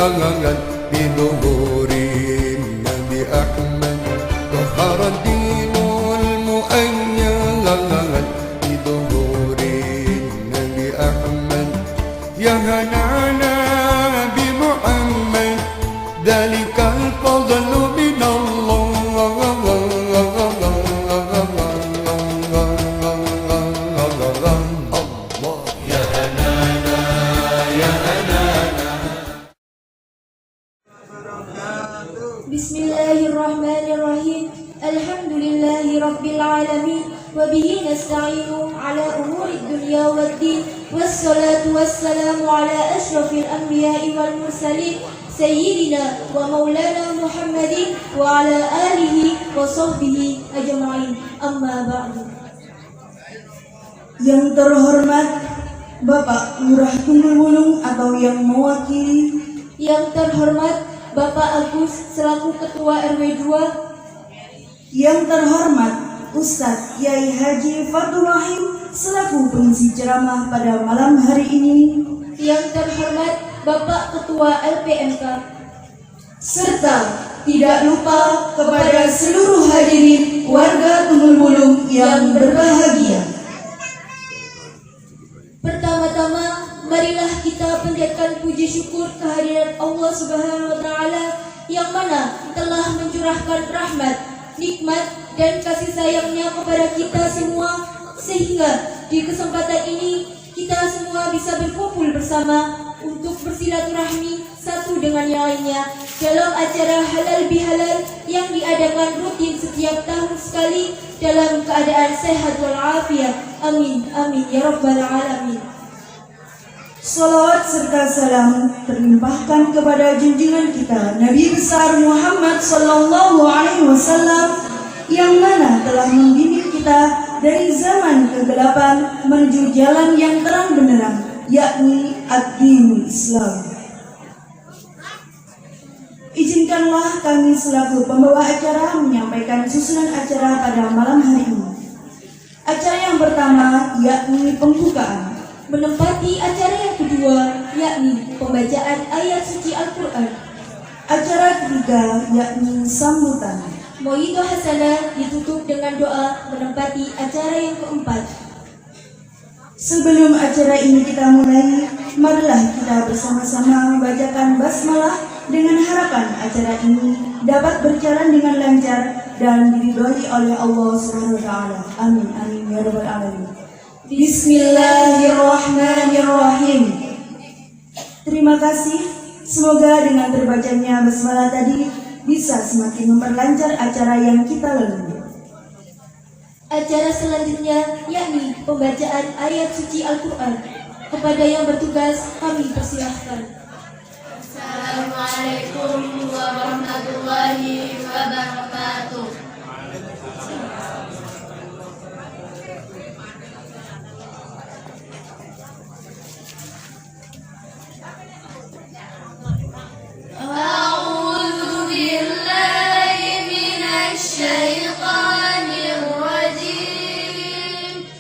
بظهور النبي أحمد ظهر الدين المؤيد بظهور النبي أحمد يا هنانا بمحمد ذلك الفضل من الله Bismillahirrahmanirrahim. Alhamdulillahi rabbil alamin wa bihi nasta'inu ala umuri dunya waddin wassalatu wassalamu ala asyrafil anbiya'i wal mursalin sayyidina wa maulana Muhammadin wa ala alihi wa sahbihi ajma'in. Amma ba'du. Yang terhormat Bapak Lurah Tunggul Wulung atau yang mewakili, yang terhormat Bapak Agus selaku Ketua RW 2, yang terhormat Ustadz Kiai Haji Fathur Rahim selaku pengisi ceramah pada malam hari ini, yang terhormat Bapak Ketua LPMK, serta tidak lupa kepada seluruh hadirin warga Tunggul Wulung yang berbahagia. Pertama-tama, marilah kita panjatkan puji syukur kehadirat Allah Subhanahu wa Ta'ala yang mana telah mencurahkan rahmat, nikmat, dan kasih sayangnya kepada kita semua, sehingga di kesempatan ini kita semua bisa berkumpul bersama untuk bersilaturahmi satu dengan yang lainnya dalam acara halal bihalal yang diadakan rutin setiap tahun sekali dalam keadaan sehat walafiat. Amin, amin, ya rabbal alamin. Salawat serta salam terlimpahkan kepada junjungan kita Nabi besar Muhammad sallallahu alaihi wasallam yang mana telah membimbing kita dari zaman kegelapan menuju jalan yang terang benderang, yakni ad-dinul Islam. Izinkanlah kami selaku pembawa acara menyampaikan susunan acara pada malam hari ini. Acara yang pertama yakni pembukaan, menempati acara yang kedua, yakni pembacaan ayat suci Al-Quran. Acara ketiga yakni sambutan. Mau'idah hasanah ditutup dengan doa menempati acara yang keempat. Sebelum acara ini kita mulai, marilah kita bersama-sama membacakan basmalah dengan harapan acara ini dapat berjalan dengan lancar dan diridhoi oleh Allah Subhanahu wa Ta'ala. Amin, amin, ya rabbal alamin. Bismillahirrahmanirrahim. Terima kasih. Semoga dengan terbacanya basmalah tadi bisa semakin memperlancar acara yang kita lalui. Acara selanjutnya yakni pembacaan ayat suci Al-Quran. Kepada yang bertugas kami persilahkan. Assalamualaikum warahmatullahi wabarakatuh. A'udzu billahi minasy syaithanir rajim.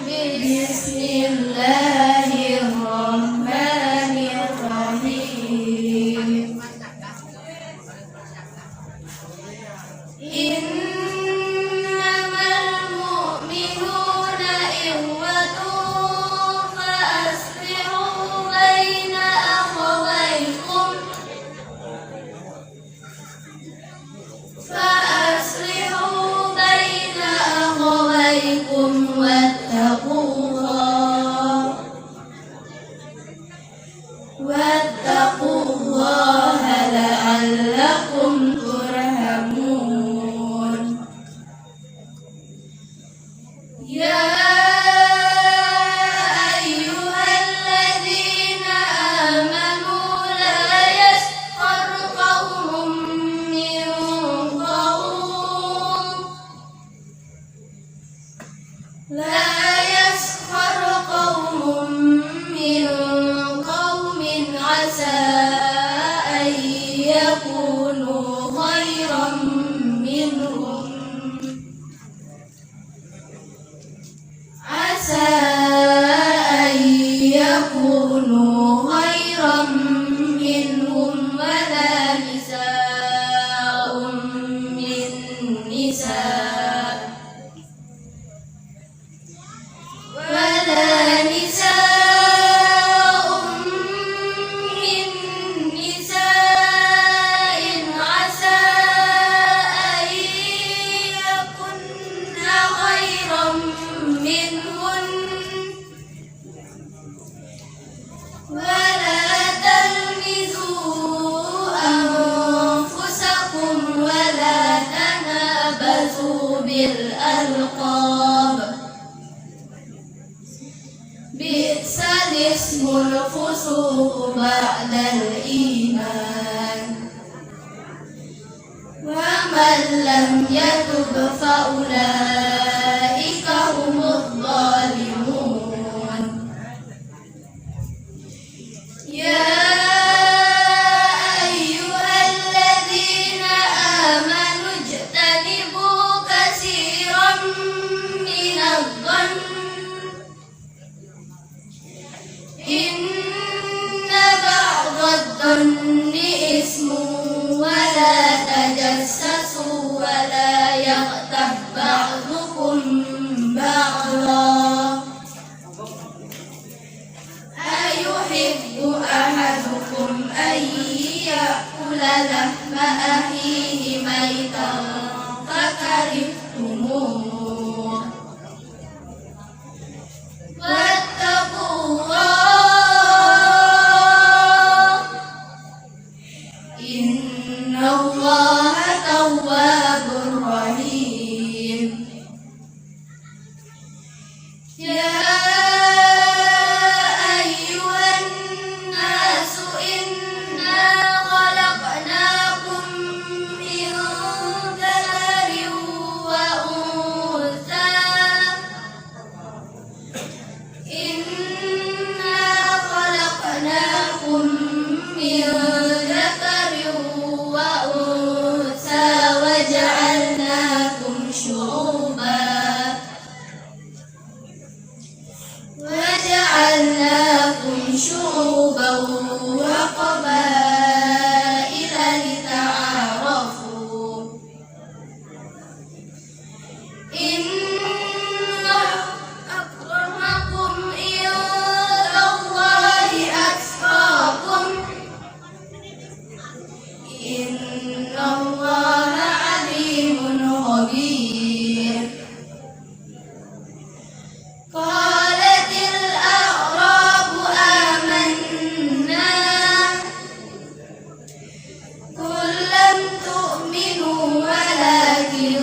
Bismillahirrahmanirrahim. Innamal mu'minuna ikhwatun fa'aslihu baina akhawaykum wattaqullaha la'allakum turhamun. Ya ayyuhalladzina amanu la yaskhar qaumun min qaum la yaskhar qaumun min qaumin asa an yakunu khairan minhum asa an yakunu khairan خيرا منهم ولا نساء من نساء عسى أن يكن خيرا منهن ولا تلمزوا أنفسكم ولا تنابزوا بالألقاب بئس الاسم الفسوق بعد الإيمان ومن لم يتب فأولئك هم الظالمون يا أيها الذين آمنوا اجتنبوا كثيرا من الظن إن بعض الظن إثم ولا تجسسوا ولا يغتب بعضكم بعضا أيحب أحدكم أن يأكل لحم أخيه ميتا فكرهتموه واتقوا الله إن الله تواب رحيم يا أيها الناس إنا خلقناكم من ذكر وأنثى إنا خلقناكم من ذكر وأنثى وجعلناكم شعوبا وقبائل لتعارفوا إن أكرمكم عند الله أتقاكم إن الله عليم خبير قالت الأعراب آمنا قل لم تؤمنوا ولكن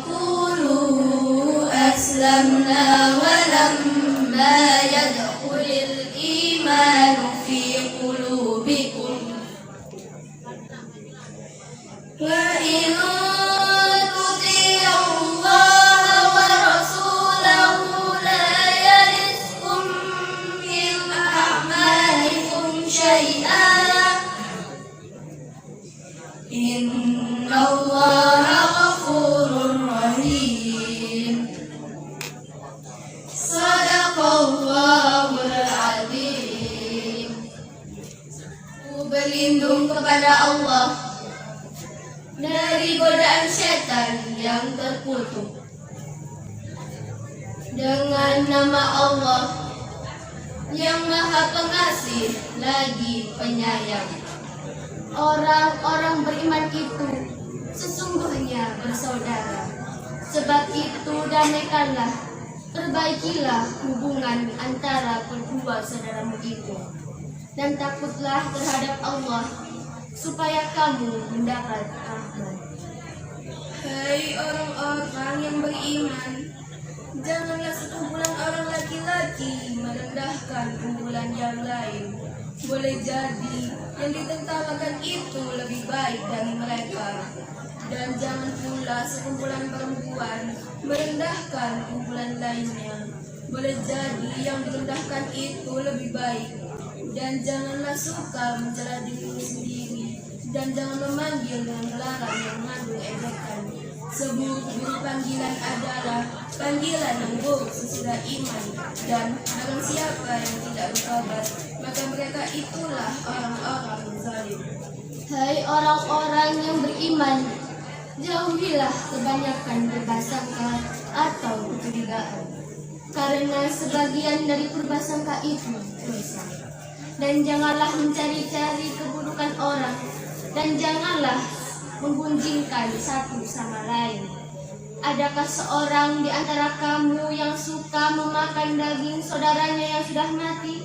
قولوا أسلمنا ولما يدخل الإيمان في قلوبكم وإن تطيعوا الله ورسوله لا يلدكم من أعمالكم شيئا إن الله غفور رحيم صدق الله العظيم. Aku berlindung kepada Allah dari godaan setan yang terkutuk. Dengan nama Allah yang Maha Pengasih lagi Penyayang. Orang-orang beriman itu sesungguhnya bersaudara. Sebab itu damaikanlah, perbaikilah hubungan antara kedua saudaramu itu. Dan takutlah terhadap Allah supaya kamu mendapat rahmat. Hai orang-orang yang beriman, janganlah sekumpulan orang laki-laki merendahkan kumpulan yang lain. Boleh jadi yang ditertawakan itu lebih baik dari mereka. Dan jangan pula sekumpulan perempuan merendahkan kumpulan lainnya. Boleh jadi yang direndahkan itu lebih baik. Dan janganlah suka mencela dirimu sendiri. Dan jangan memanggil dengan gelaran yang mengandung ejekan. Seburuk-buruk panggilan yang buruk sesudah iman, dan barang siapa yang tidak bertobat, maka mereka itulah orang-orang zalim. Hai orang-orang yang beriman, jauhilah kebanyakan berbasangka atau kecurigaan, karena sebagian dari berbasangka itu dosa. Dan janganlah mencari-cari keburukan orang, dan janganlah menggunjingkan satu sama lain. Adakah seorang di antara kamu yang suka memakan daging saudaranya yang sudah mati?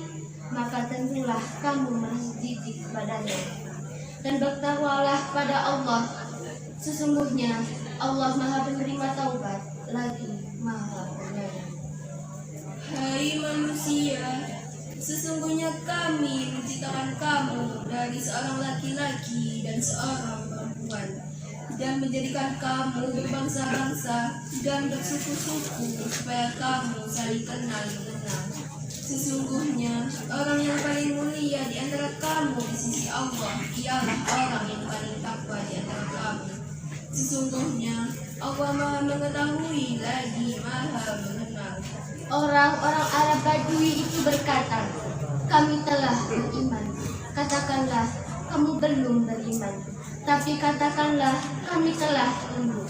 Maka tentulah kamu merasa jijik kepadanya. Dan bertakwalah pada Allah. Sesungguhnya Allah Maha Penerima Taubat, lagi Maha Penyayang. Hai manusia, sesungguhnya kami menciptakan kamu dari seorang laki-laki dan seorang perempuan, dan menjadikan kamu berbangsa-bangsa dan bersuku-suku supaya kamu saling kenal mengenal. Sesungguhnya orang yang paling mulia di antara kamu di sisi Allah ialah orang yang paling takwa di antara kamu. Sesungguhnya Allah Maha mengetahui lagi Maha mengenal. Orang-orang Arab Badui itu berkata, kami telah beriman. Katakanlah, kamu belum beriman. Tapi katakanlah, kami telah tunduk.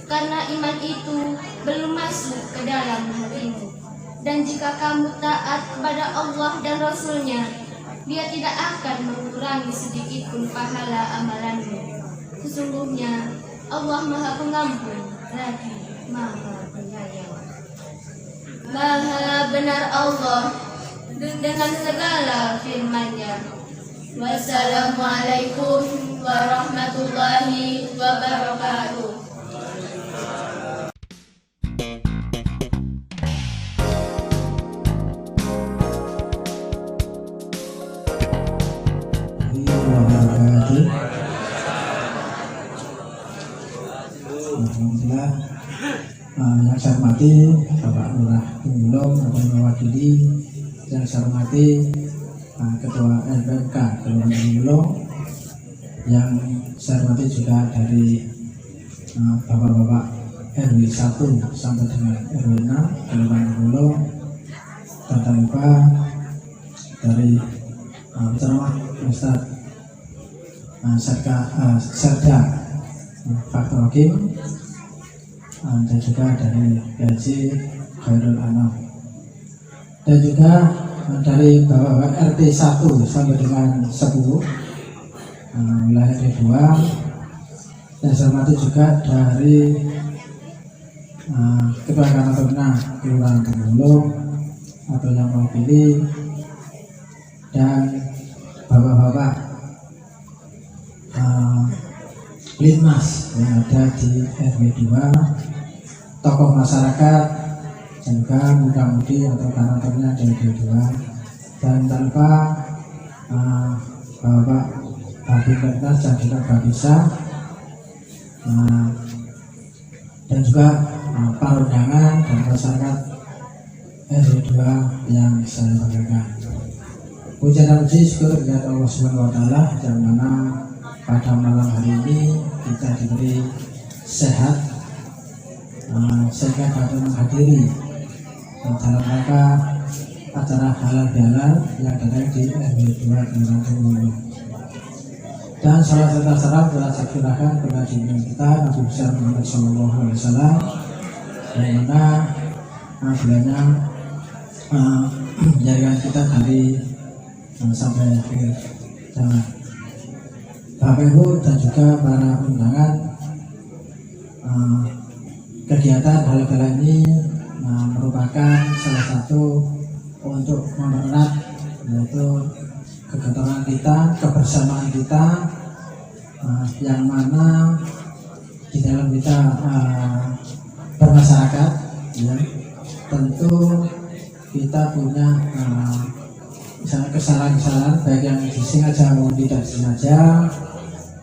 Karena iman itu belum masuk ke dalam hatimu. Dan jika kamu taat kepada Allah dan Rasul-Nya, Dia tidak akan mengurangi sedikit pun pahala amalanmu. Sesungguhnya Allah Maha Pengampun, lagi Maha Penyayang. Maha benar Allah dengan segala firman-Nya. Wassalamualaikum warahmatullahi wabarakatuh. Alhamdulillah, yang saya hormati Bapak Lurah Tumulong atau mewakili, yang saya hormati Ketua LPMK Kelurahan Tumulong, yang saya hormati juga dari Bapak-Bapak RW 1 sampai dengan RW 6 Kelurahan Tumulong, tanpa lupa dari penceramah Ustaz Serda Faktor Hakim, dan juga dari PLC Khairul Anam, dan juga dari Bapak RT 1 sampai dengan 10 wilayah RT 2, dan saya hormati juga dari Ketua Kantor Pembina Kelurahan Tumulong atau yang mewakili, dan Bapak-Bapak Linmas yang ada di RW 2, tokoh masyarakat, dan juga muda-mudi atau kantornya di RW 2, dan tanpa Bapak Babinkas dan juga Babisa, dan juga para undangan dan masyarakat RW 2 yang saya banggakan. Puja dan puji syukur kepada Allah Subhanahu wa Ta'ala, yang mana pada malam hari ini kita diberi sehat sehingga dapat menghadiri dalam rangka acara halal bihalal yang ada di RW 2 Kelurahan Tumulong. Dan salam serta salam telah saya curahkan kepada junjungan kita Nabi besar Muhammad SAW, yang mana beliau menjadikan kita dari sampai akhir zaman. Bapak Ibu dan juga para undangan, kegiatan halal ini merupakan salah satu untuk mempererat yaitu keketuaan kita, kebersamaan kita, yang mana di dalam kita bermasyarakat, ya, tentu kita punya misalnya kesalahan-kesalahan baik yang disengaja maupun tidak disengaja.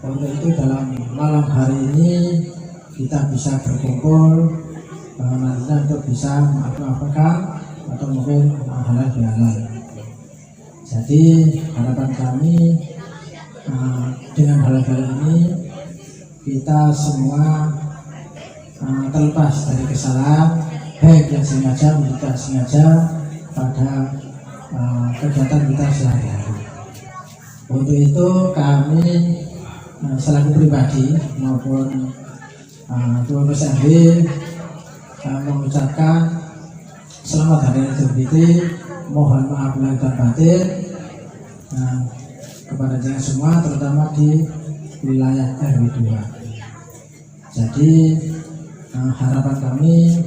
Untuk itu dalam malam hari ini kita bisa berkumpul nantinya untuk bisa memaafkan atau mungkin halal bihalal. Jadi harapan kami dengan halal bihalal ini kita semua terlepas dari kesalahan, baik yang sengaja maupun tidak sengaja pada kegiatan kita sehari-hari. Untuk itu kami selaku pribadi maupun pengurus MB mengucapkan selamat Hari Raya Idul Fitri, mohon maaf lahir dan batin kepada jenengan semua, terutama di wilayah RW 2. Jadi harapan kami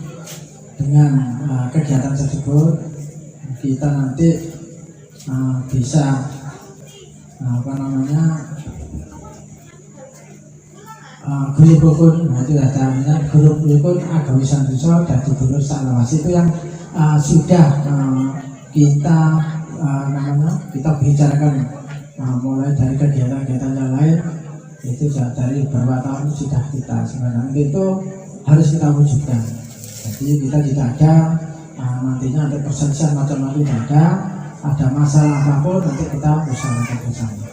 dengan kegiatan tersebut kita nanti bisa grup rukun, itu namanya grup rukun agawi santoso dan dulur salawasi itu yang sudah kita bicarakan mulai dari kegiatan-kegiatan yang lain, itu dari beberapa tahun sudah kita sebenarnya itu harus kita wujudkan. Jadi kita tidak ada nantinya ada perselisihan macam-macam, ada masalah apapun nanti kita usahakan bersama.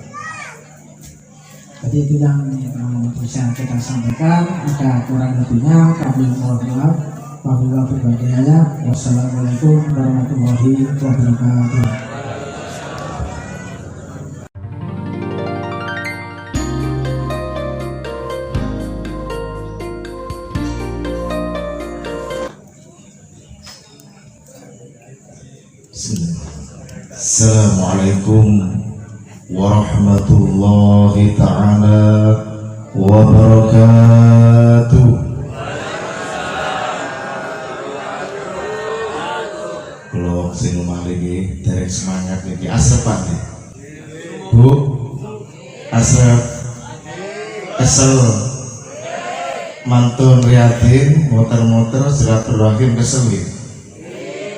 Jadi itu yang bisa kita sampaikan. Ada kurang lebihnya kami mohon maaf. Wabillahi taufiq. Wassalamualaikum warahmatullahi wabarakatuh. Assalamualaikum warahmatullahi ta'ala wabarakatuh. Kalau sing malih derek semangat niki asepan nih. Bu, asep kesel mantun riatin motor-motor silaturahim keselin.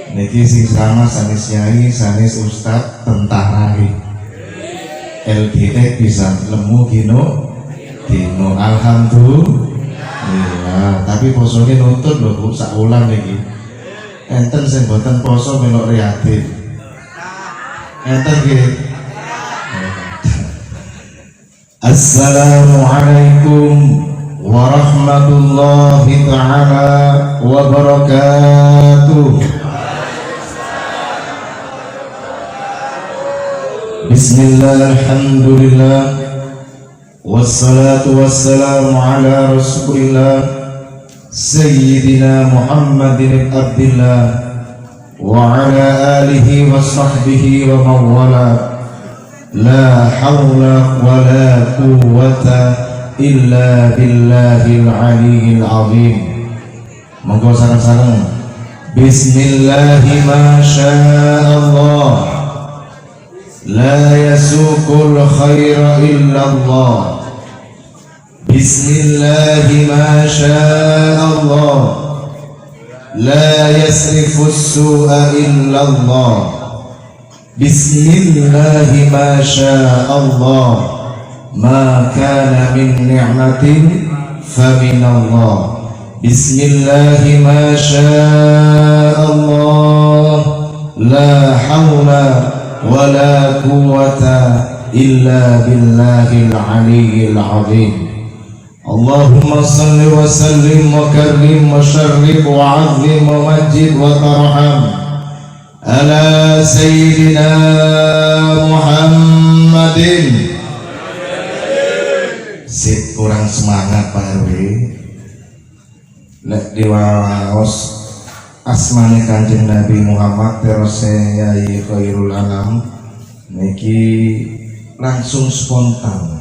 Niki sing sama sanis nyai, sanis ustad tentara LDT bisa lemu dino alhamdulillah. Tapi posonya nuntut lho Bu, saulan niki enten sing boten poso melok riatin enten nggih. Assalamualaikum warahmatullahi ta'ala wabarakatuh. Bismillah, alhamdulillah, wassalatu wassalamu ala rasulillah Sayyidina Muhammadin Abdillah wa ala alihi wa sahbihi wa mawala. La hawla wa la quwwata illa billahil aliyyil azim. Monggo sareng-sareng Bismillahi ma sya'allah, la yasuqul khaira illallah. Bismillahi ma sya'allah, la yasrifus su'a illallah. Bismillahi ma sya'allah, ma kana min ni'matin faminallah. Bismillahi ma sya'allah, la hawla wala quwwata illa billahil aliyyil azim. Allahumma salli wa sallim wa karrim wa syarrif wa azim wa majid wa tarham ala sayyidina Muhammadin. Sip kurang semangat Pak RW. Lek diwaos asmane Kanjeng Nabi Muhammad terose yai khairul alam niki langsung spontan.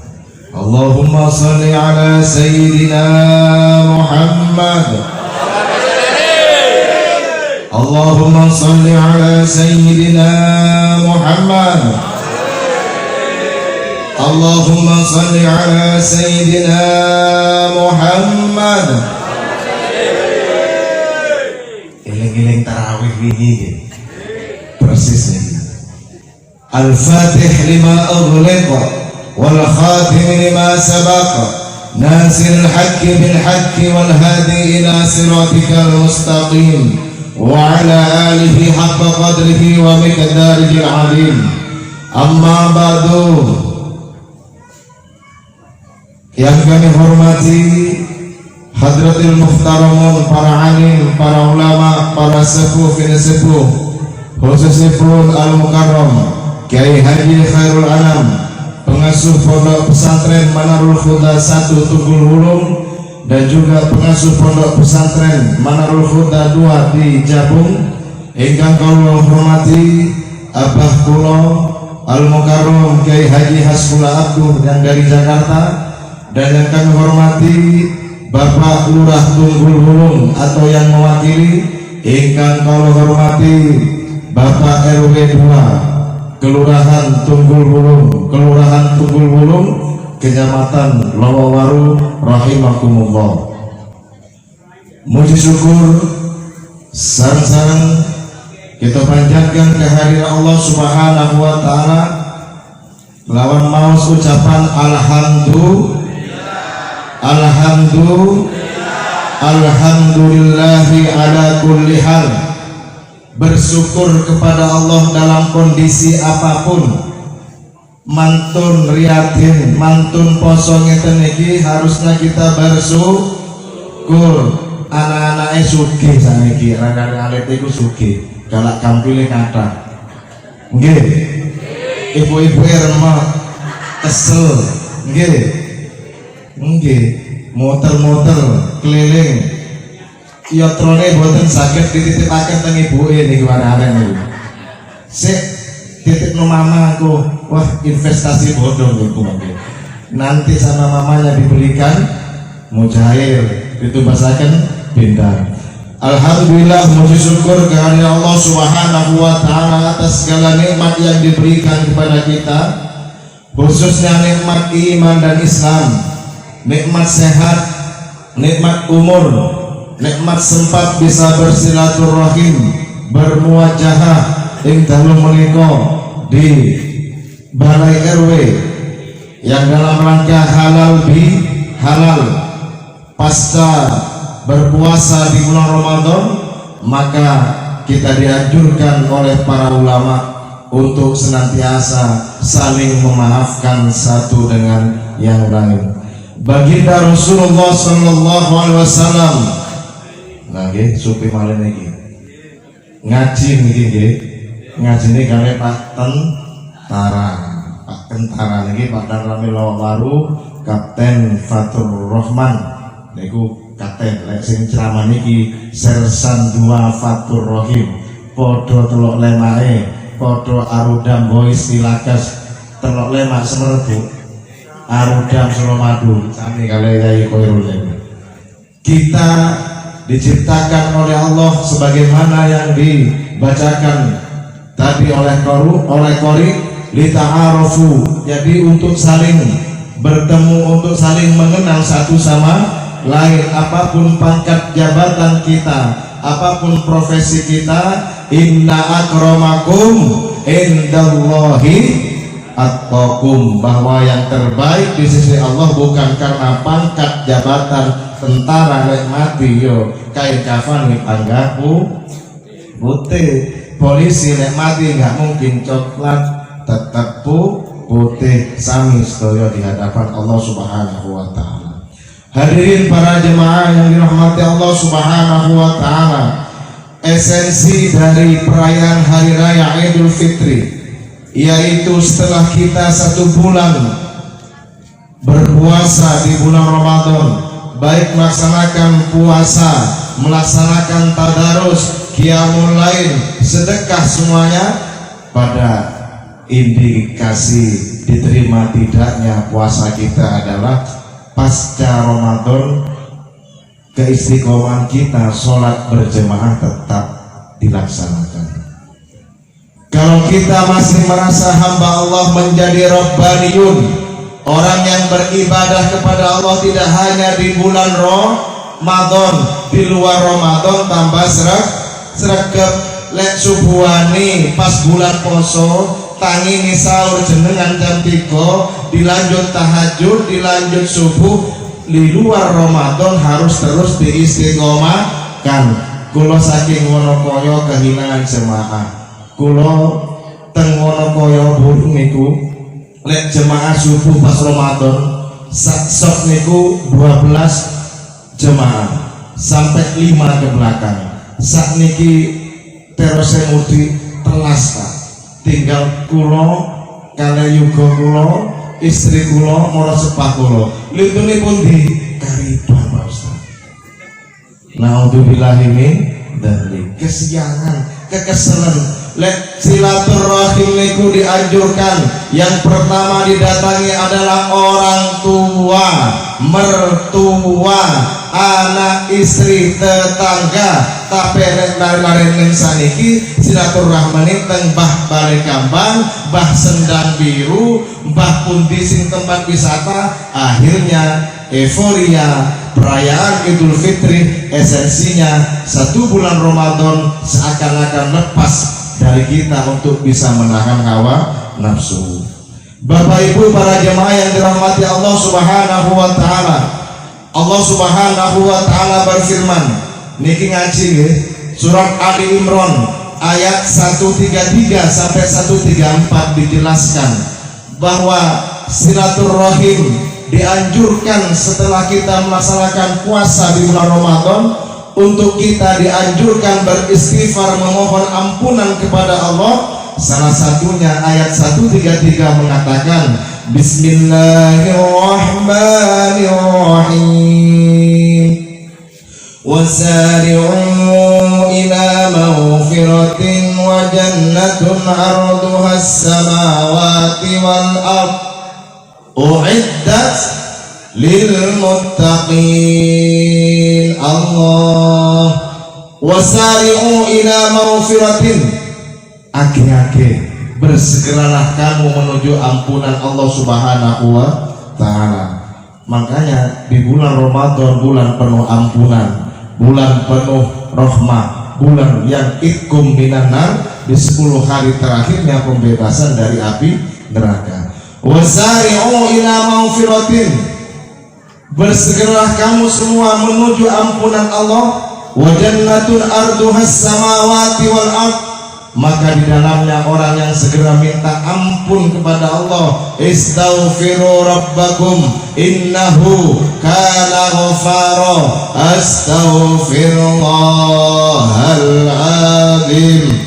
Allahumma sholli ala sayyidina Muhammad. Allahumma sholli ala sayyidina Muhammad. Allahumma sholli ala sayyidina Muhammad. Eling-eling tarawih wingi persis ini. Al-Fatih lima aghliqa wal khatim lima sabaqa nasiril haqqi bil haqqi wal hadi ila siratikal mustaqim wa ala alihi haqqa qadrihi wa miqdarihi al-azim. Amma ba'du. Yang kami hormati Hadratil muhtaramun, para alim, para ulama, para sepuh bin sepuh, khususipun Al-Mukarram Kiai Haji Khairul Anam, pengasuh pondok pesantren Manarul Huda 1 Tunggul Wulung, dan juga pengasuh pondok pesantren Manarul Huda 2 di Jabung, ingkang kula hormati Abah kula Al-Mukarram Kiai Haji Hasbullah Abduh yang dari Jakarta, dan yang kami hormati Bapak Lurah Tunggul Wulung atau yang mewakili, ingkang kula hormati Bapak RW 2 Kelurahan Tunggul Wulung, Kecamatan Lowowaru, rahimakumullah. Muji syukur sareng-sareng kita panjatkan kehadiran Allah Subhanahu wa taala lawan maos ucapan alhamdulillahi ala kulli hal. Bersyukur kepada Allah dalam kondisi apapun. Mantun riyatin, mantun poso ngeten iki harusnya kita bersyukur. Anak-anaknya sugih saniki, anak-anak iku sugih. Galak kampile kathah. Nggih. Ibu-ibu remuk, kesel. Nggih. Nggih. Motor-motor keliling. Yatrane boten saged dititipaken teng ibuke niki arek niku. Sik titipno mama aku. Wah, investasi bodong niku mangke. Nanti sama mamanya dibelikan mujair, ditumbasaken bintang. Alhamdulillah, muji syukur kehadiran Allah Subhanahu wa taala atas segala nikmat yang diberikan kepada kita, khususnya nikmat iman dan Islam, nikmat sehat, nikmat umur, nikmat sempat bisa bersilaturahim, bermuajahah ing dalem menika di Balai RW yang dalam rangka halal bi halal pasca berpuasa di bulan Ramadan, maka kita dianjurkan oleh para ulama untuk senantiasa saling memaafkan satu dengan yang lain. Baginda Rasulullah sallallahu alaihi wasallam nggih supi malih niki ngaji niki nggih ngajine kali Pak Tentara niki Pak Darami Lowawaru Kapten Fatur Rahman niku kapten lek sing ceramah niki Sersan 2 Fatur Rahim, podo telok lemake, podo Arudam Boys Tilagas telok lemak Semerbuk, Arudam Suramadu sami kali Yai Koirul. Kita diciptakan oleh Allah sebagaimana yang dibacakan tadi oleh Qori lita'arufu, jadi untuk saling bertemu, untuk saling mengenal satu sama lain. Apapun pangkat jabatan kita, apapun profesi kita, inna akramakum indallahi atqakum, bahwa yang terbaik di sisi Allah bukan karena pangkat jabatan tentara lek mati yo kain kafan nih panggaku putih, polisi lek mati nggak mungkin coklat, tetap putih sami sedaya di hadapan Allah Subhanahu wa taala. Hadirin para jemaah yang dirahmati Allah Subhanahu wa taala, esensi dari perayaan hari raya Idul Fitri yaitu setelah kita 1 bulan berpuasa di bulan Ramadan, baik melaksanakan puasa, melaksanakan tadarus, qiyamul lail, sedekah, semuanya pada indikasi diterima tidaknya puasa kita adalah pasca Ramadan keistiqomahan kita sholat berjemaah tetap dilaksanakan. Kalau kita masih merasa hamba Allah menjadi Rabbaniyun, orang yang beribadah kepada Allah tidak hanya di bulan Ramadan, di luar Ramadan tambah sregep lek subuhani pas bulan poso tangi sahur jenengan jam 3, dilanjut tahajud, dilanjut subuh. Di luar Ramadan harus terus diistiqomahkan. Kulo saking Wonokoyo kehilangan jemaah, kulo teng Wonokoyo burung niku lek jemaah subuh pas Ramadan sok niku 12 jemaah sampai 5 ke belakang. Sak niki terose mudi telas Pak. Tinggal kulo kalian yuga kulo, istri kulo, moro sepah kulo. Lintune pun di Kariban Pak Ustaz. Naudzubillahi min dzalik. Kesiangan, kekeselan. Lek silaturahim niku dianjurkan. Yang pertama didatangi adalah orang tua, mertua, anak, istri, tetangga. Tapi lari-lari ning saniki silaturahmane teng Mbah Balai Kambang, Mbah Sendang Biru, Mbah pundi sing tempat wisata. Akhirnya euforia perayaan Idul Fitri esensinya 1 bulan Ramadan seakan-akan lepas dari kita untuk bisa menahan hawa nafsu. Bapak Ibu para jemaah yang dirahmati Allah Subhanahu wa taala. Allah Subhanahu wa taala berfirman, niki ngaji nggih, surat Ali Imran ayat 133 sampai 134 dijelaskan bahwa silaturahim dianjurkan setelah kita melaksanakan puasa di bulan Ramadan. Untuk kita dianjurkan beristighfar, memohon ampunan kepada Allah. Salah satunya ayat 133 mengatakan Bismillahirrahmanirrahim. Wasari'u ila maghfiratin wa jannatun 'arduha as-samawati wal ardh u'iddat lil muttaqin. Allah wasari'u ila maghfiratin, age-age bersegeralah kamu menuju ampunan Allah Subhanahu wa taala. Makanya di bulan Ramadan bulan penuh ampunan, bulan penuh rahmah, bulan yang itkum minan nar, di 10 hari terakhirnya pembebasan dari api neraka. Wasari'u ila maghfiratin, bersegeralah kamu semua menuju ampunan Allah. Wa jannatun arduhas samawati wal ardh, maka di dalamnya orang yang segera minta ampun kepada Allah. Istaghfiru rabbakum innahu kana ghafara. Astaghfirullahal azim,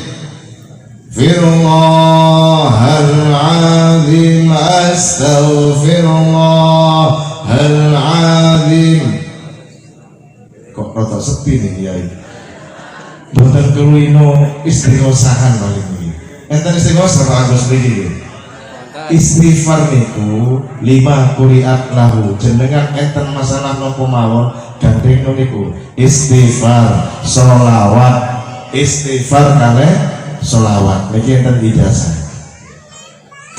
Firullahal azim, astaghfirullahal azim. Kok rada sepi nih Kiai? Boten keluino istighosahan paling iki. Enten istighosah Pak Agus mriki. Istighfar niku 5 quriat lahu. Jenengan enten masalah napa mawon gandeng niku. Istighfar, sholawat, istighfar kalih sholawat. Niki enten ijazah.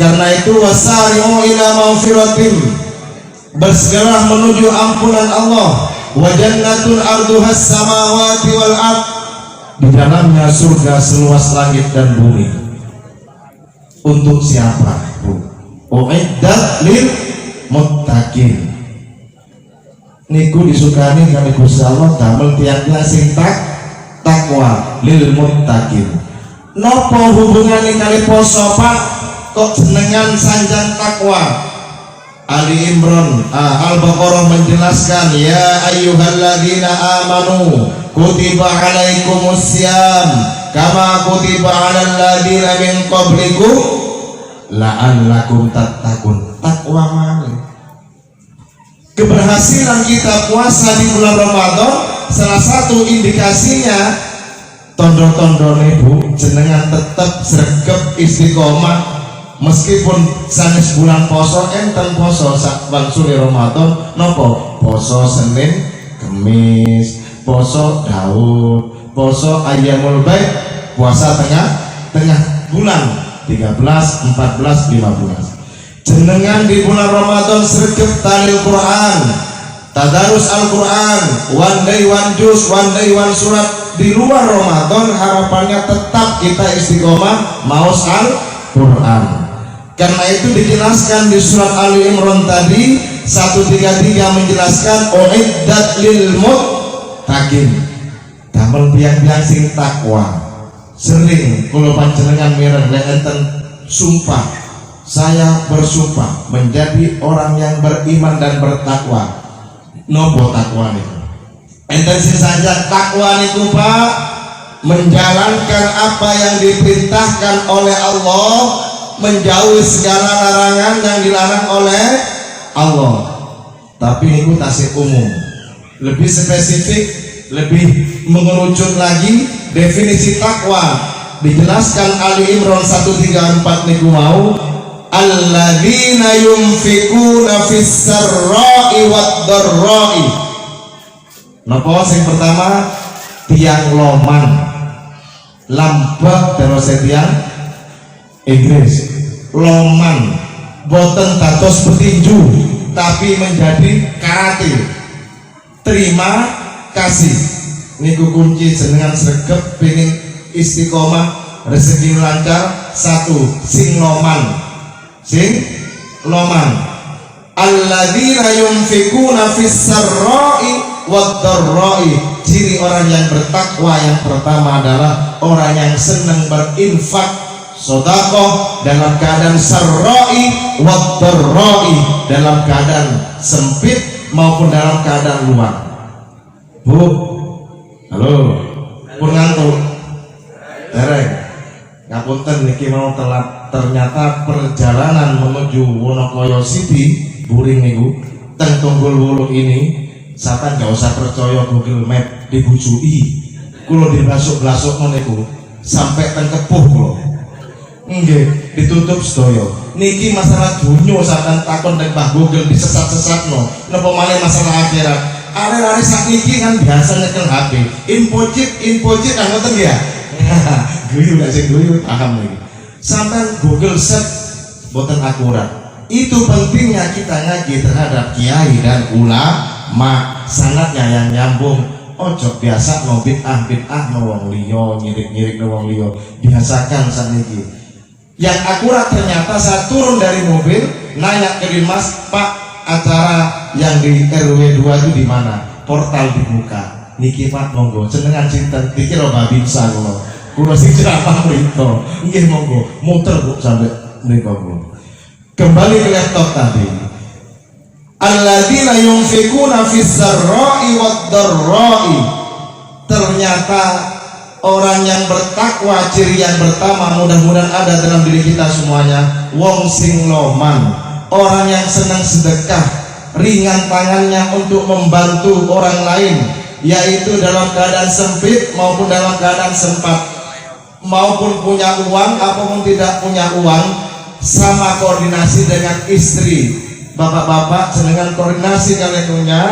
Karena itu wasari'u ila maghfiratin, bersegeralah menuju ampunan Allah. Wa jannatun arduhas samawati wal ardh, di dalamnya surga seluas langit dan bumi. Untuk siapa, Bu? Uiddat lil muttaqin. Niku disukani kali Gusti Allah damel tiyang-tiyang sing takwa lil muttaqin. Napa hubungane kali poso Pak? Kok jenengan sanjang takwa? Ali Imran Al-Baqarah menjelaskan, ya ayyuhalladzina amanu kutiba alaikumussyam kama kutiba alal ladzina min qablikum la'allakum tattaqun. Takwa mana? Keberhasilan kita puasa di bulan Ramadan salah satu indikasinya tondo-tondone Bu, jenengan tetap sregep istiqomah. Meskipun sanes bulan poso enten poso sak wangsule Ramadan nopo? Poso Senin, Kemis, poso Daud, poso Ayyamul Baid, puasa tengah bulan 13, 14, 15. Jenengan di bulan Ramadan sregep talil Quran, tadarus Al-Quran, one day one juz, one day one surat. Di luar Ramadan harapannya tetap kita istiqomah maos Al-Quran. Karena itu dijelaskan di surat Ali Imran tadi 133 menjelaskan uiddat lil muttaqin, damel biang-biang sing takwa. Sering kula panjenengan mireng lek enten sumpah, saya bersumpah menjadi orang yang beriman dan bertakwa. Nopo takwa niku? enten sing saja takwa niku Pak, menjalankan apa yang diperintahkan oleh Allah, menjauhi segala larangan yang dilarang oleh Allah. Tapi niku tasih umum, lebih spesifik, lebih mengerucut lagi definisi takwa dijelaskan Ali Imran 134 niku mau, alladzina yunfikuna fis sarra'i wad dharra'i. Napa sing pertama? Tiang loman, lambat terus tiang Inggris. Loman boten dados petinju tapi menjadi karate. Terima kasih niku kunci jenengan sregep pengen istiqomah rezeki lancar. Satu, sing loman alladzina yunfikuna fis sarra'i wad dharra'i. Ciri orang yang bertakwa yang pertama adalah orang yang senang berinfak sedekah dalam keadaan sarra'i wad dharra'i, dalam keadaan sempit maupun dalam keadaan luang. Bu, halo, pun ngantuk dereng ngapunten niki mau telat. Ternyata perjalanan menuju Wonokoyo City Buring niku teng Tunggul Wulung ini sampean gak usah percaya Google Map, dibujui kula diblasuk-blasuk niku sampai teng Kepuh kula nggih ditutup sedaya. Niki masalah dunya sampean takon teng Mbah Google disesat-sesatno, napa malih masalah akhirat. Are-are sakniki kan biasa nyekel HP info chip kan ngoten ya. Guyu gak sing guyu paham niki. Sampai Google search boten akurat. Itu pentingnya kita ngaji terhadap kiai dan ulama, sanadnya yang nyambung. Ojo biasa no bid'ah no wong liya, nyirik no wong liya. Biasakan sakniki. Yang akurat ternyata saya turun dari mobil nanya ke Dimas, Pak, acara yang di RW 2 itu di mana? Portal dibuka. Niki Pak monggo jenengan cinten dikira babinsa kula. Kulo sing ceramah mriko. Nggih monggo, muter Bu sampai mriko Bu. Kembali ke laptop tadi. Alladzina yunfikuna fis sarra'i wad dharra'i. Ternyata orang yang bertakwa ciri yang pertama mudah-mudahan ada dalam diri kita semuanya, wong sing loman, orang yang senang sedekah, ringan tangannya untuk membantu orang lain, yaitu dalam keadaan sempit maupun dalam keadaan sempat, maupun punya uang apapun tidak punya uang, sama koordinasi dengan istri. Bapak-bapak dengan koordinasi kalian punya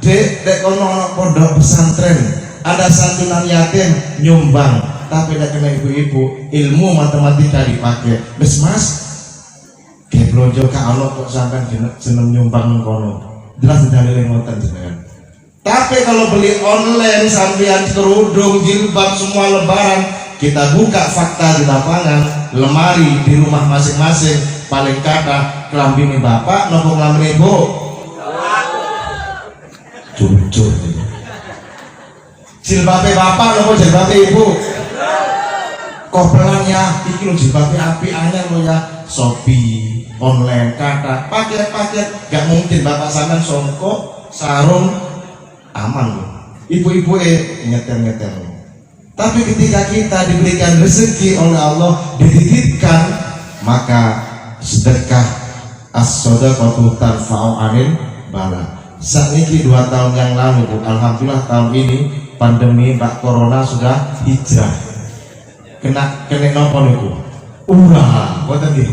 dek kono pondok pesantren ada santunan yatim nyumbang, tapi tidak kena ibu-ibu ilmu matematika dipakai. Bes Mas kayak belanja ke Allah kok sampai jeneng nyumbang kono jelas dalile ngoten jenengan. Tapi kalau beli online sampean kerudung jilbab semua lebaran, kita buka fakta di lapangan, lemari di rumah masing-masing, paling kata kelambini bapak nopo kelambini ibu jujur jilbabe bapak nopo jilbabe ibu kopelannya iki lho jilbabe api anyar lo ya Shopee online kata paket gak mungkin bapak sampean songkok sarung aman loh, ibu-ibu nyetel. Tapi ketika kita diberikan rezeki oleh Allah, dititipkan, maka sedekah as-shadaqatu tarfa'u 'anil bala. Saat ini 2 tahun yang lalu Bu, alhamdulillah tahun ini pandemi Mbak Corona sudah hijrah. Kena nopo niku? Urah, boten nggih.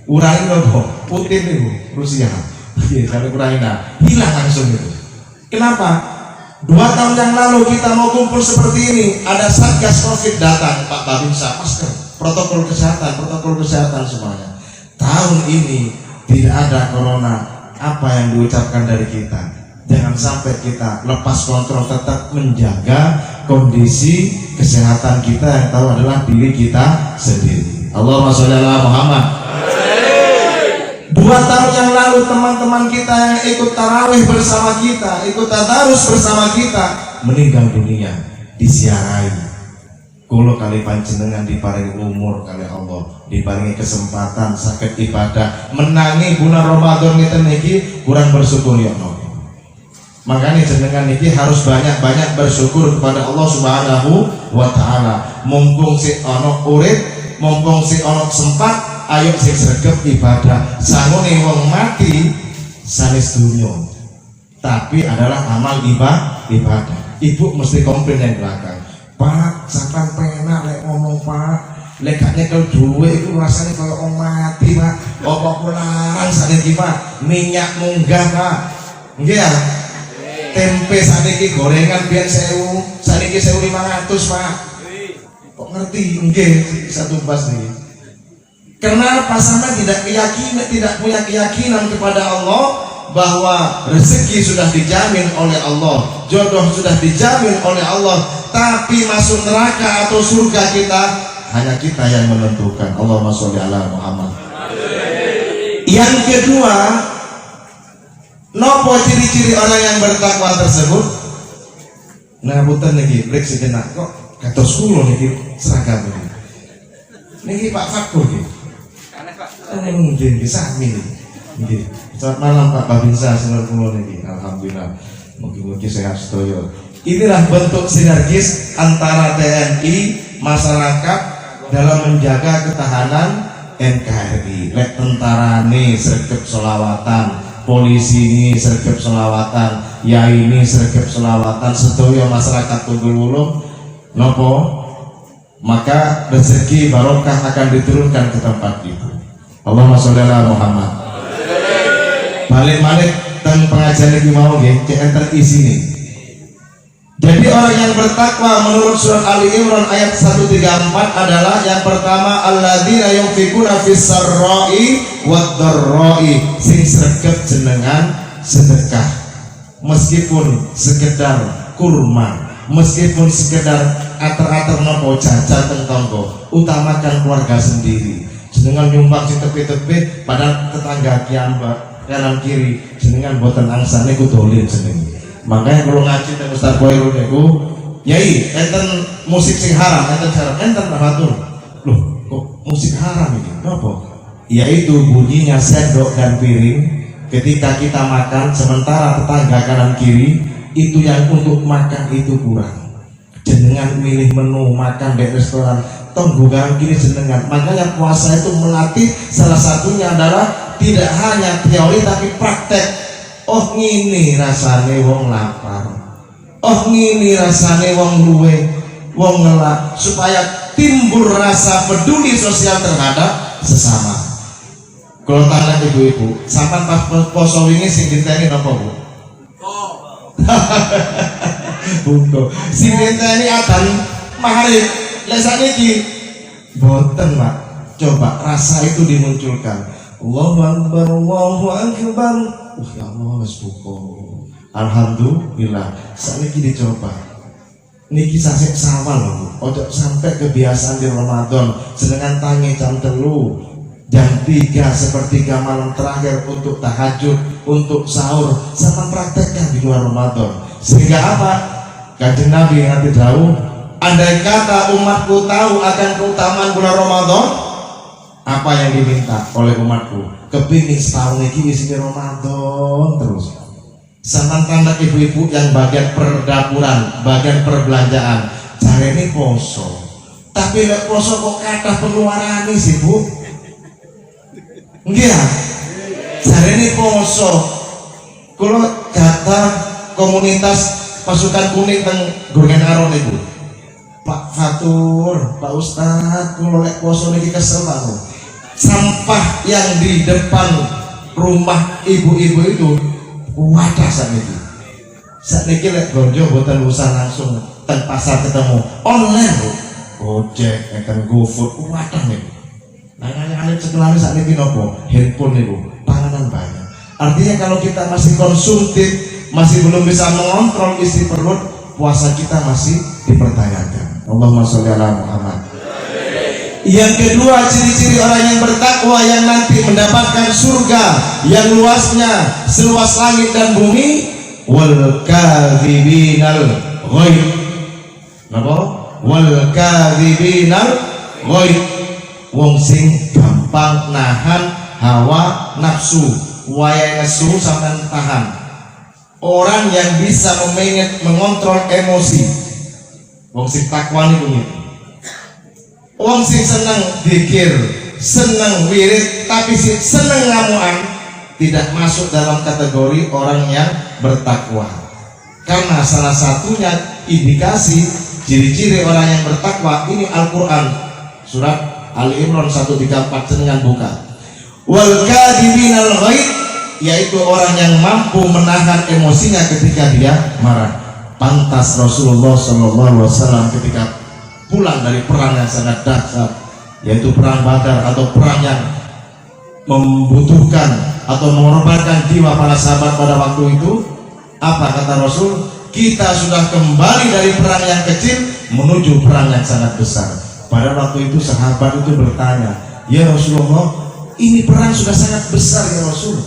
Urah nopo? Putin niku, Rusia. Nggih, sampai Ukraina. Hilang langsung itu. Kenapa? 2 tahun yang lalu kita mau kumpul seperti ini, ada Satgas Covid datang, Pak Babinsa, masker, protokol kesehatan semuanya. Tahun ini tidak ada corona. Apa yang diucapkan dari kita? Jangan sampai kita lepas kontrol, tetap menjaga kondisi kesehatan kita yang tahu adalah diri kita sendiri. Allahumma sholli ala Muhammad. 2 tahun yang lalu teman-teman kita yang ikut tarawih bersama kita, ikut tadarus bersama kita, meninggal dunia, disiarai. Kulo kali panjenengan diparingi umur kali Allah, diparingi kesempatan sakit ibadah, menangi bulan Ramadan ngeten niki kurang bersyukur ya Allah. Makanya jenengan niki harus banyak-banyak bersyukur kepada Allah Subhanahu wa taala. Mumpung si ono urip, mumpung si ono sempat, ayo sing sregep ibadah. Sangune wong mati sanes dunya. Tapi adalah amal ibadah. Ibu mesti komplain yang belakang. Pak, sampean penak lek ngomong, Pak. Lek gak nyekel duwe iku rasane kaya wong mati, Pak. Apa larang saniki, Pak? Minyak munggah, Pak. Nggih ya? Tempe saniki gorengan biyen 1000, saniki 1500, Pak. Kok ngerti? Nggih, satu pas nih. Kenapa sampean tidak punya keyakinan kepada Allah bahwa rezeki sudah dijamin oleh Allah, jodoh sudah dijamin oleh Allah, tapi masuk neraka atau surga kita hanya kita yang menentukan. Allahumma sholli ala Muhammad. Yang kedua, nopo ciri-ciri orang yang bertakwa tersebut? Nah, punten niki, break sejenak kok kados kula niki seragam niki. Niki Pak Fakur niki. Nggih, sami niki. Nggih. Selamat malam Pak Babinsa, senur kula niki. Alhamdulillah. Mugi-mugi sehat sedaya. Inilah bentuk sinergis antara TNI, masyarakat dalam menjaga ketahanan NKRI. Lek tentarane sregep selawatan, polisi ini sregep selawatan, yai ini sregep selawatan, sedaya masyarakat Tunggul Wulung nopo, maka rezeki barokah akan diturunkan ke tempat itu. Allahumma sholli ala Muhammad. Balik-balik dan pengajian iki mau nggih, cek enter isine. Jadi orang yang bertakwa menurut surat Ali Imran ayat 134 adalah yang pertama alladzina yunfikuna fis sarra'i wad dharra'i, sing sregep jenengan sedekah meskipun sekedar kurma, meskipun sekedar ater-ater nopo jajan teng tangga, utamakan keluarga sendiri. Jenengan nyumbang sing tepi-tepi pada tetangga kiambak kanan kiri, jenengan boten angsane ku dolen jeneng. Makanya kalau ngaji teng Ustaz Khairul niku, yai enten musik sing haram, enten batur. Loh, kok musik haram ini? Napa? Yaitu bunyinya sendok dan piring ketika kita makan, sementara tetangga kanan kiri itu yang untuk makan itu kurang. Jenengan milih menu makan di restoran, tonggo kanan kiri jenengan. Makanya puasa itu melatih, salah satunya adalah tidak hanya teori tapi praktek. Oh ngini rasane wong lapar, oh ngini rasane wong luwe, wong ngelak, supaya timbul rasa peduli sosial terhadap sesama. Kalau tanya ibu-ibu, sampai pas poso wingi sing diteni napa Bu? Buko. Sing diteni adan maharib. Lek sakniki boten, Pak. Coba rasa itu dimunculkan. Allahu Akbar, Allahu Akbar. Ya Allah, wis buka. Alhamdulillah. Sakniki dicoba. Niki sasek sawal lho. Ojo sampai kebiasaan di Ramadan senengan tangi jam 3, jam 3 sepertiga malam terakhir untuk tahajud, untuk sahur, sama praktekkan di luar Ramadan. Sehingga apa? Kanjeng Nabi nanti tahu, andai kata umatku tahu akan keutamaan bulan Ramadan, apa yang diminta oleh umatku? Kepingin setahun lagi isinya Ramadan terus. Sama tanda ibu-ibu yang bagian perdapuran, bagian perbelanjaan, cari ini poso. Tapi lek poso kok kata pengeluaran ini sih Bu? Enggak, cari ini poso. Kalau kata komunitas pasukan kuning dan gorengan aron itu, Pak Fatur, Pak Ustadz, kalau lek poso ini kesel Pak. Sampah yang di depan rumah ibu-ibu itu wadah saat itu. Saat ini lek gonjo boten usah langsung teng pasar ketemu online Bu. Gojek, eken GoFood, wadah nih. Nanya-nanya sekelani saat ini nopo handphone nih Bu, panganan banyak. Artinya kalau kita masih konsumtif, masih belum bisa mengontrol isi perut, puasa kita masih dipertanyakan. Allahumma sholli ala Muhammad. Yang kedua, ciri-ciri orang yang bertakwa yang nanti mendapatkan surga yang luasnya seluas langit dan bumi, wal kadzibinal ghaib. Napa? Wal kadzibinal ghaib. Wong sing gampang nahan hawa nafsu, wayahe nesu sampean tahan. orang yang bisa mengontrol emosi. Wong sing takwa niku ngene. Wong sing seneng zikir, seneng wirid, tapi sing seneng ngamuan tidak masuk dalam kategori orang yang bertakwa. Karena salah satunya indikasi ciri-ciri orang yang bertakwa ini Al-Qur'an surat Ali Imran 134 dengan buka. Wal kadhiminal ghaid, yaitu orang yang mampu menahan emosinya ketika dia marah. Pantas Rasulullah SAW ketika pulang dari perang yang sangat dahsyat, yaitu perang Badar atau perang yang membutuhkan atau mengorbankan jiwa para sahabat pada waktu itu, apa kata Rasul? Kita sudah kembali dari perang yang kecil menuju perang yang sangat besar. Pada waktu itu sahabat itu bertanya, ya Rasulullah, ini perang sudah sangat besar ya Rasul.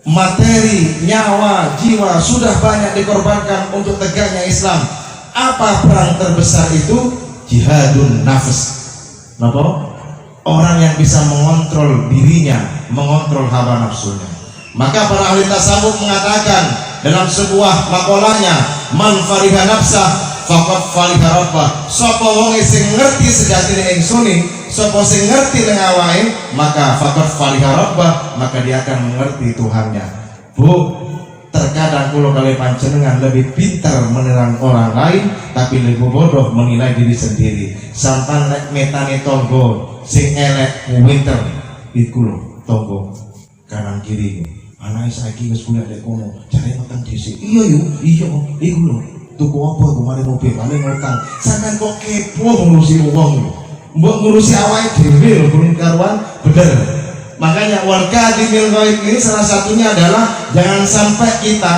Materi, nyawa, jiwa sudah banyak dikorbankan untuk tegaknya Islam. Apa perang terbesar itu? Jihadun nafs. Kenapa? Orang yang bisa mengontrol dirinya, mengontrol hawa nafsunya. Maka para ahli tasawuf mengatakan dalam sebuah makolahnya, man fariha nafsah faqad fariha rabbah. Sapa wong sing ngerti sejatine ingsun, sapa sing ngerti nang awake, maka faqad fariha rabbah, maka dia akan mengerti Tuhannya. Bu, terkadang kula kali panjenengan lebih pintar menilai orang lain tapi lebih bodoh menilai diri sendiri. Sampai nek metane tonggo sing elek winter iku lho tonggo kanan kiri. Anake saiki wis kuliah nek kono, jare makan dhisik. Iya iku lho. Tuku apa kemarin mobil paling ngutang. Sampeyan kok kepo ngurusi wong. Mbok ngurusi awake dhewe lho kurang karuan bener. Makanya wal kadhimil ghaid ini salah satunya adalah jangan sampai kita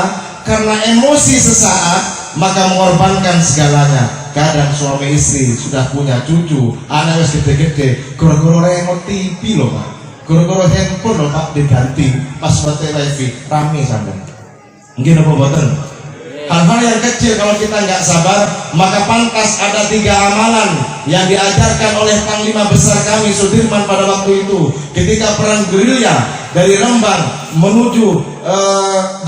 karena emosi sesaat maka mengorbankan segalanya. Kadang suami istri sudah punya cucu, anak wis gede-gede, gara-gara remote TV loh Pak, gara-gara handphone loh Pak diganti pas mati wifi rame sampai. Mungkin apa boten? Hal-hal yang kecil kalau kita nggak sabar, maka pantas ada 3 amalan yang diajarkan oleh Panglima Besar kami Sudirman pada waktu itu ketika perang gerilya dari Rembang menuju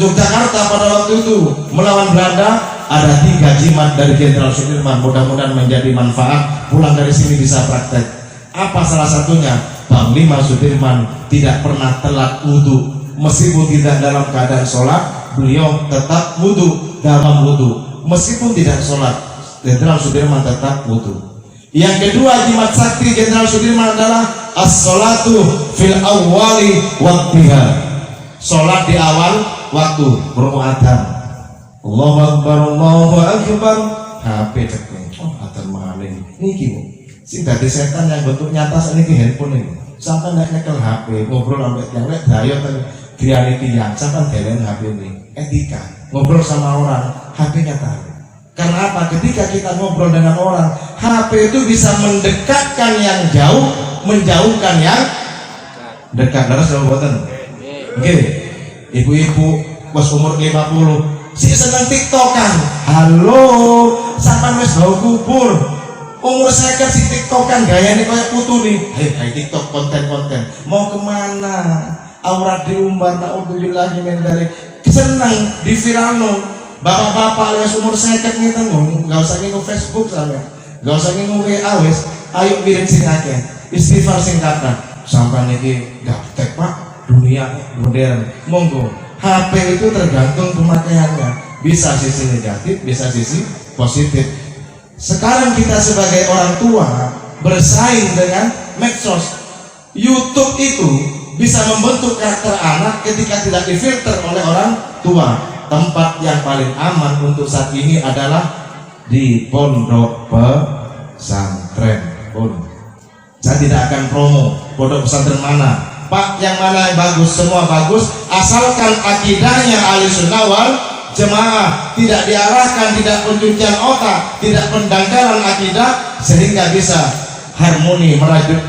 Yogyakarta pada waktu itu melawan Belanda. Ada 3 jimat dari Jenderal Sudirman, mudah-mudahan menjadi manfaat, pulang dari sini bisa praktek. Apa salah satunya? Panglima Sudirman tidak pernah telat wudhu, meskipun tidak dalam keadaan sholat, beliau tetap wudhu dalam wudhu, meskipun tidak sholat, Jenderal Sudirman tetap wudhu. Yang kedua jimat sakti Jenderal Sudirman adalah as-sholatu fil awwali waktiha, sholat di awal waktu, bermu adhan. Allahu Akbar, Allahu Akbar, HP cekeng, oh adhan maling. Niki sing dadi setan yang bentuk nyata saniki handphone ini. Sampai nyekel HP, ngobrol sampai yang lek dayo ten griyane tiyang, sampai delen HP ini. Etika, ngobrol sama orang, HP-nya taruh. Karena apa? Ketika kita ngobrol dengan orang, HP itu bisa mendekatkan yang jauh, menjauhkan yang dekat. Laras kalau buatan, oke, ibu-ibu bos umur 50, si seneng tiktokan, halo, sampai wis bau kubur. Umur saya si tiktokan gaya nih kayak putu nih, kayak tiktok konten-konten. Mau kemana? Aurat diumbar, naudzubillah min dzalik. Senang di viralno, bapak-bapak wis umur 50 ngeten nggak usah ngingu Facebook sampean, nggak usah ngingu WA wis, ayo wirid sing akeh, istighfar sing kathah. Sampai niki gaptek Pak, dunia modern. Monggo, HP itu tergantung pemakaiannya, bisa sisi negatif, bisa sisi positif. Sekarang kita sebagai orang tua bersaing dengan medsos. YouTube itu bisa membentuk karakter anak ketika tidak difilter oleh orang tua. Tempat yang paling aman untuk saat ini adalah di pondok pesantren. Saya tidak akan promo pondok pesantren mana, Pak, yang mana yang bagus, semua bagus, asalkan akidahnya Ahlussunnah wal Jamaah, tidak diarahkan, tidak pencucian otak, tidak pendangkalan akidah, sehingga bisa harmoni merajut,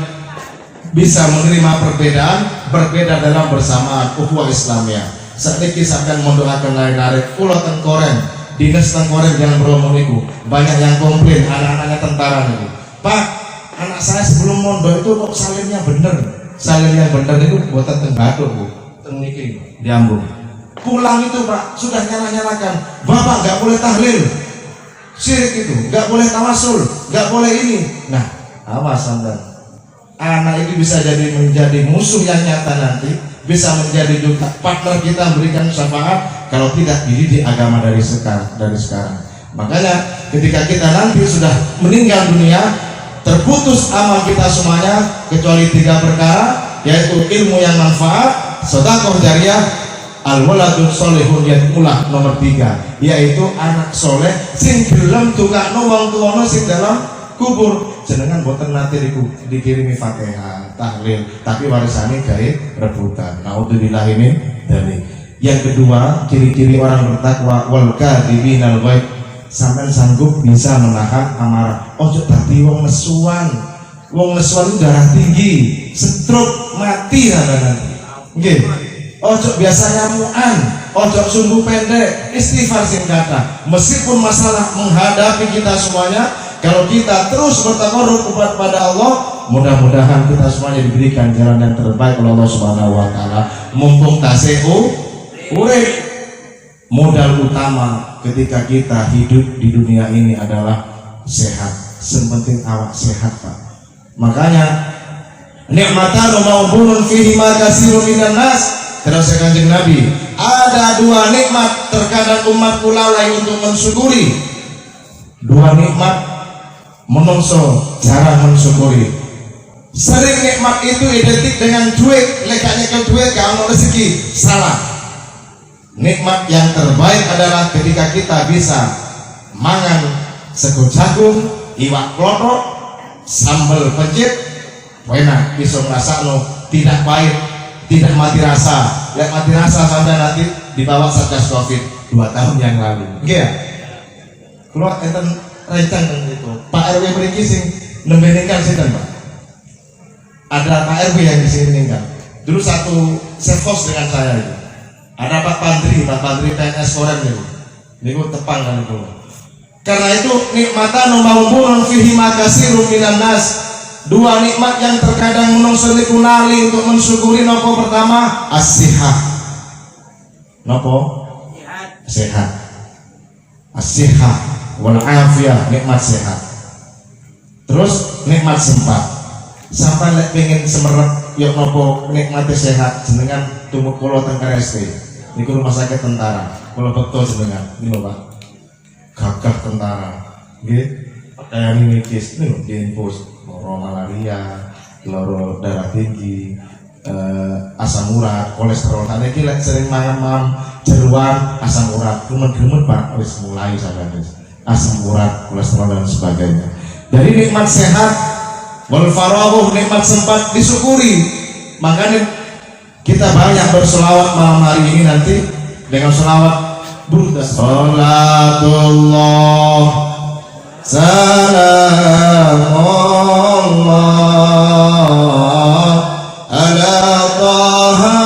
bisa menerima perbedaan, berbeda dalam bersamaan ukhuwah Islamiyah. Saat ini sampeyan mendoakan narik pulau tengkoren, dinas tengkoren jangan beromong itu. Banyak yang komplain anak-anaknya tentara itu. Pak, anak saya sebelum mondok itu kok salinnya bener. Salin yang bener itu buatan tembakau Bu, teng niki diambung. pulang itu Pak sudah nyala-nyalakan, Bapak nggak boleh tahlil, syirik itu, nggak boleh tawasul, nggak boleh ini. Nah, awas Anda, anak itu bisa jadi menjadi musuh yang nyata nanti, bisa menjadi juga partner kita berikan syafaat kalau tidak dididik agama dari sekarang. Makanya ketika kita nanti sudah meninggal dunia, terputus amal kita semuanya kecuali 3 perkara, yaitu ilmu yang manfaat, sedekah jariyah, al-waladun sholihun yad'ulah, nomor 3, yaitu anak soleh sing gelem dongakno wong tuwana sing dalam kubur. Jenengan boten nate dikirimi Fatihah, tahlil, tapi warisane gawe rebutan. Naudzubillah min dzalik. Yang kedua, ciri-ciri orang bertakwa, wal kadhibinal ghaib, sampean sanggup bisa menahan amarah. Ojo dadi wong nesuan. Wong nesuan itu darah tinggi, stroke, mati nanti. Nggih. Ojo biasa nyamuan, ojo sungguh pendek, istighfar sing kathah. Meskipun masalah menghadapi kita semuanya, kalau kita terus bertakarrub kepada Allah, mudah-mudahan kita semuanya diberikan jalan yang terbaik oleh Allah Subhanahu wa taala. Mumpung tasih urip, modal utama ketika kita hidup di dunia ini adalah sehat. Sepenting awak sehat, Pak. Makanya nikmatan maubunun fihi ma katsirun minan nas. Terus Kanjeng Nabi, ada 2 nikmat terkadang umatku lalai untuk mensyukuri. 2 nikmat menungso jarang mensyukuri. Sering nikmat itu identik dengan duit, lekanya ke duit gak ono rezeki. Salah. Nikmat yang terbaik adalah ketika kita bisa mangan sego jagung, iwak klothok, sambal pencit, enak, bisa ngrasakno, tidak pahit, tidak mati rasa. Lek mati rasa sampai nanti dibawa Satgas Covid 2 tahun yang lalu. Nggih ya? Kula enten rencang itu. Pak RW mriki sing nembe ninggal sinten, Pak? Ada Pak RW yang di sini meninggal. Dulu satu servos dengan saya itu. Ada Pak Pandri PNS Korem itu. Niku tepang kan itu. Karena itu nikmatan maubunun fihi ma katsirun minan nas. 2 nikmat yang terkadang menungso niku lali untuk mensyukuri. Nopo pertama? As-sihah. Nopo? Sehat. As-sihah wal afiyah, nikmat sehat. Terus nikmat sempat. Sampai lek pengen semerep yo nopo nikmate sehat, jenengan tumut kula teng RST. Niku rumah sakit tentara. Kula bekto jenengan. Niku Pak. Gagah tentara. Nggih. Kayak mikis niku infus loro malaria, loro darah tinggi, asam urat, kolesterol. Tadi iki lek sering mangan jeruan, asam urat, gemet-gemet Pak, wis mulai sampeyan wis. Asam urat, kolesterol dan sebagainya. Dari nikmat sehat, wal farahuh, nikmat sempat disyukuri. Makanya kita banyak berselawat malam hari ini nanti dengan selawat Burda. Salatullah salamullah ala taha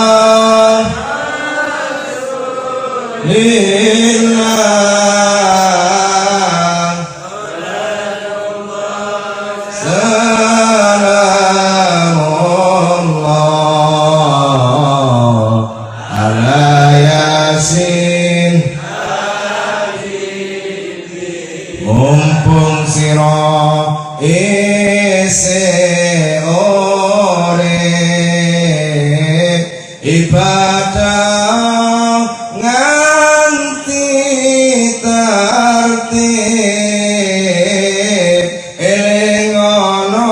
mumpung sira isih urip ibadah nganti tertib eling ana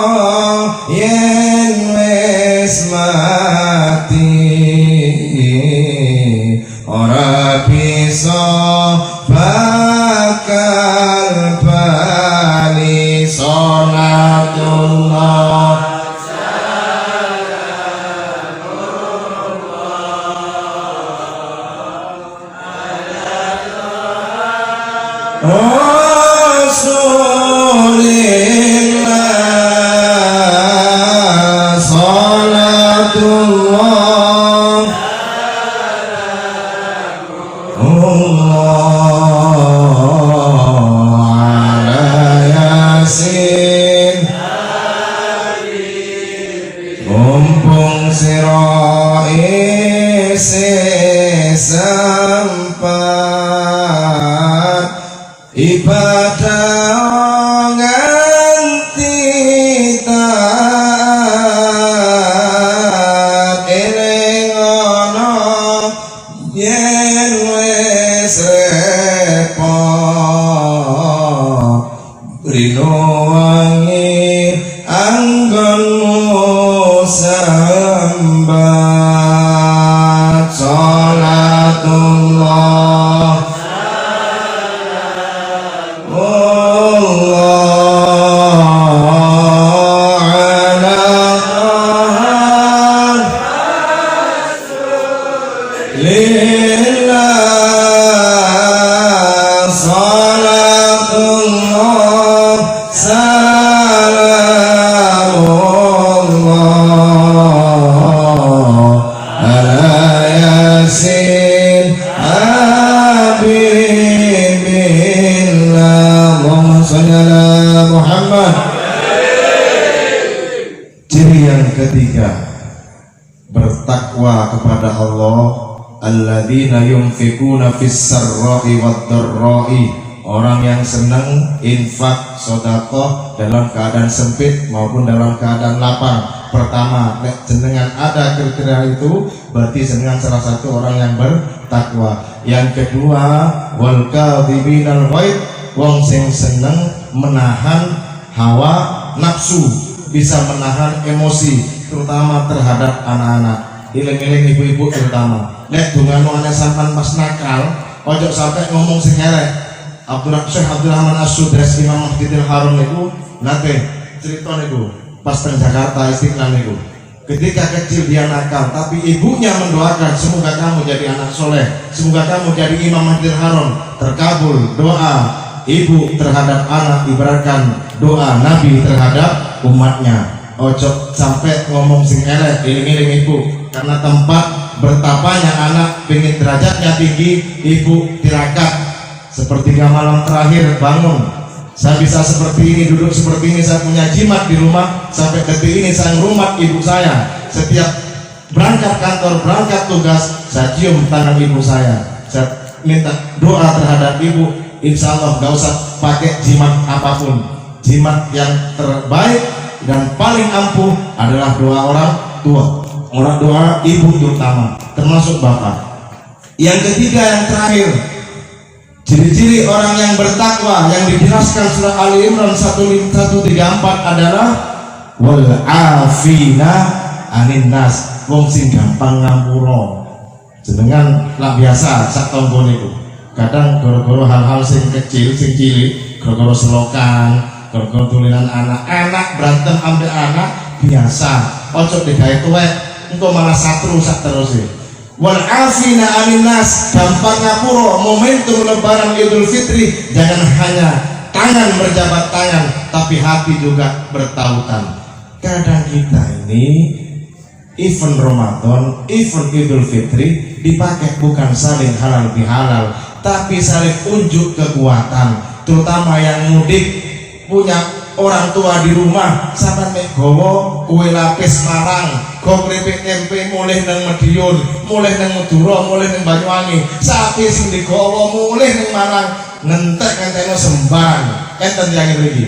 yen wis mati ora bisa bakal bali. Salatullah Rasulillah. Salatullah Allah ala nganti taat eling ana yen wis repot rino wangi anggonmu sambat salatullah ketiga, bertakwa kepada Allah. Alladzina yunfikuna fis sarra'i wad dharra'i, orang yang senang infak sedekah dalam keadaan sempit maupun dalam keadaan lapang. Pertama, jenengan ada kriteria itu, berarti jenengan salah satu orang yang bertakwa. Yang kedua, wal kadhibinal ghaib, wong sing seneng menahan hawa nafsu, bisa menahan emosi, terutama terhadap anak-anak. Iling-iling ibu-ibu terutama. Nek dongano ana sampean pas nakal, ojo sampai ngomong sing elek. Syekh Abdurrahman As-Sudres Imam Masjidil Haram niku nate cerita niku pas teng Jakarta Istiqlal niku. Ketika kecil dia nakal, tapi ibunya mendoakan semoga kamu jadi anak soleh, semoga kamu jadi Imam Masjidil Haram. Terkabul doa ibu terhadap anak, ibaratkan doa Nabi terhadap umatnya. Ojo sampai ngomong sing elek, iling-iling ibu, karena tempat bertapanya anak pengen derajatnya tinggi, ibu tirakat. Sepertiga malam terakhir bangun, saya bisa seperti ini, duduk seperti ini, saya punya jimat di rumah. Sampai detik ini saya ngrumat ibu saya. Setiap berangkat kantor, berangkat tugas, saya cium tangan ibu saya. Saya minta doa terhadap ibu. Insya Allah gak usah pakai jimat apapun. Jimat yang terbaik dan paling ampuh adalah doa orang tua, orang doa ibu terutama, termasuk bapak. Yang ketiga, yang terakhir, ciri-ciri orang yang bertakwa yang dijelaskan surah Ali Imran 134 adalah wal afina anin nas, wong sing gampang ngampura. Jenengan lah biasa sak tonggo niku. Kadang gara-gara hal-hal sing kecil, sing cilik, gara-gara selokan, gara-gara tulinan anak berantem ambil anak biasa. Ojo digawe tuwek, engko malah satru sak terus. Wal afina anin nas, gampang ngapura. Momentum lebaran Idul Fitri, jangan hanya tangan berjabat tangan, tapi hati juga bertautan. Kadang kita ini event Ramadan, event Idul Fitri dipakai bukan saling halal bihalal, tapi saling unjuk kekuatan. Terutama yang mudik punya orang tua di rumah, sampai mek gowo kue lapis Malang, go kripik tempe mulih nang Madiun, mulih nang Madura, mulih nang Banyuwangi, sapi sing digowo mulih nang Malang, ngentek-ngentekno sembarang. Enten yang iki.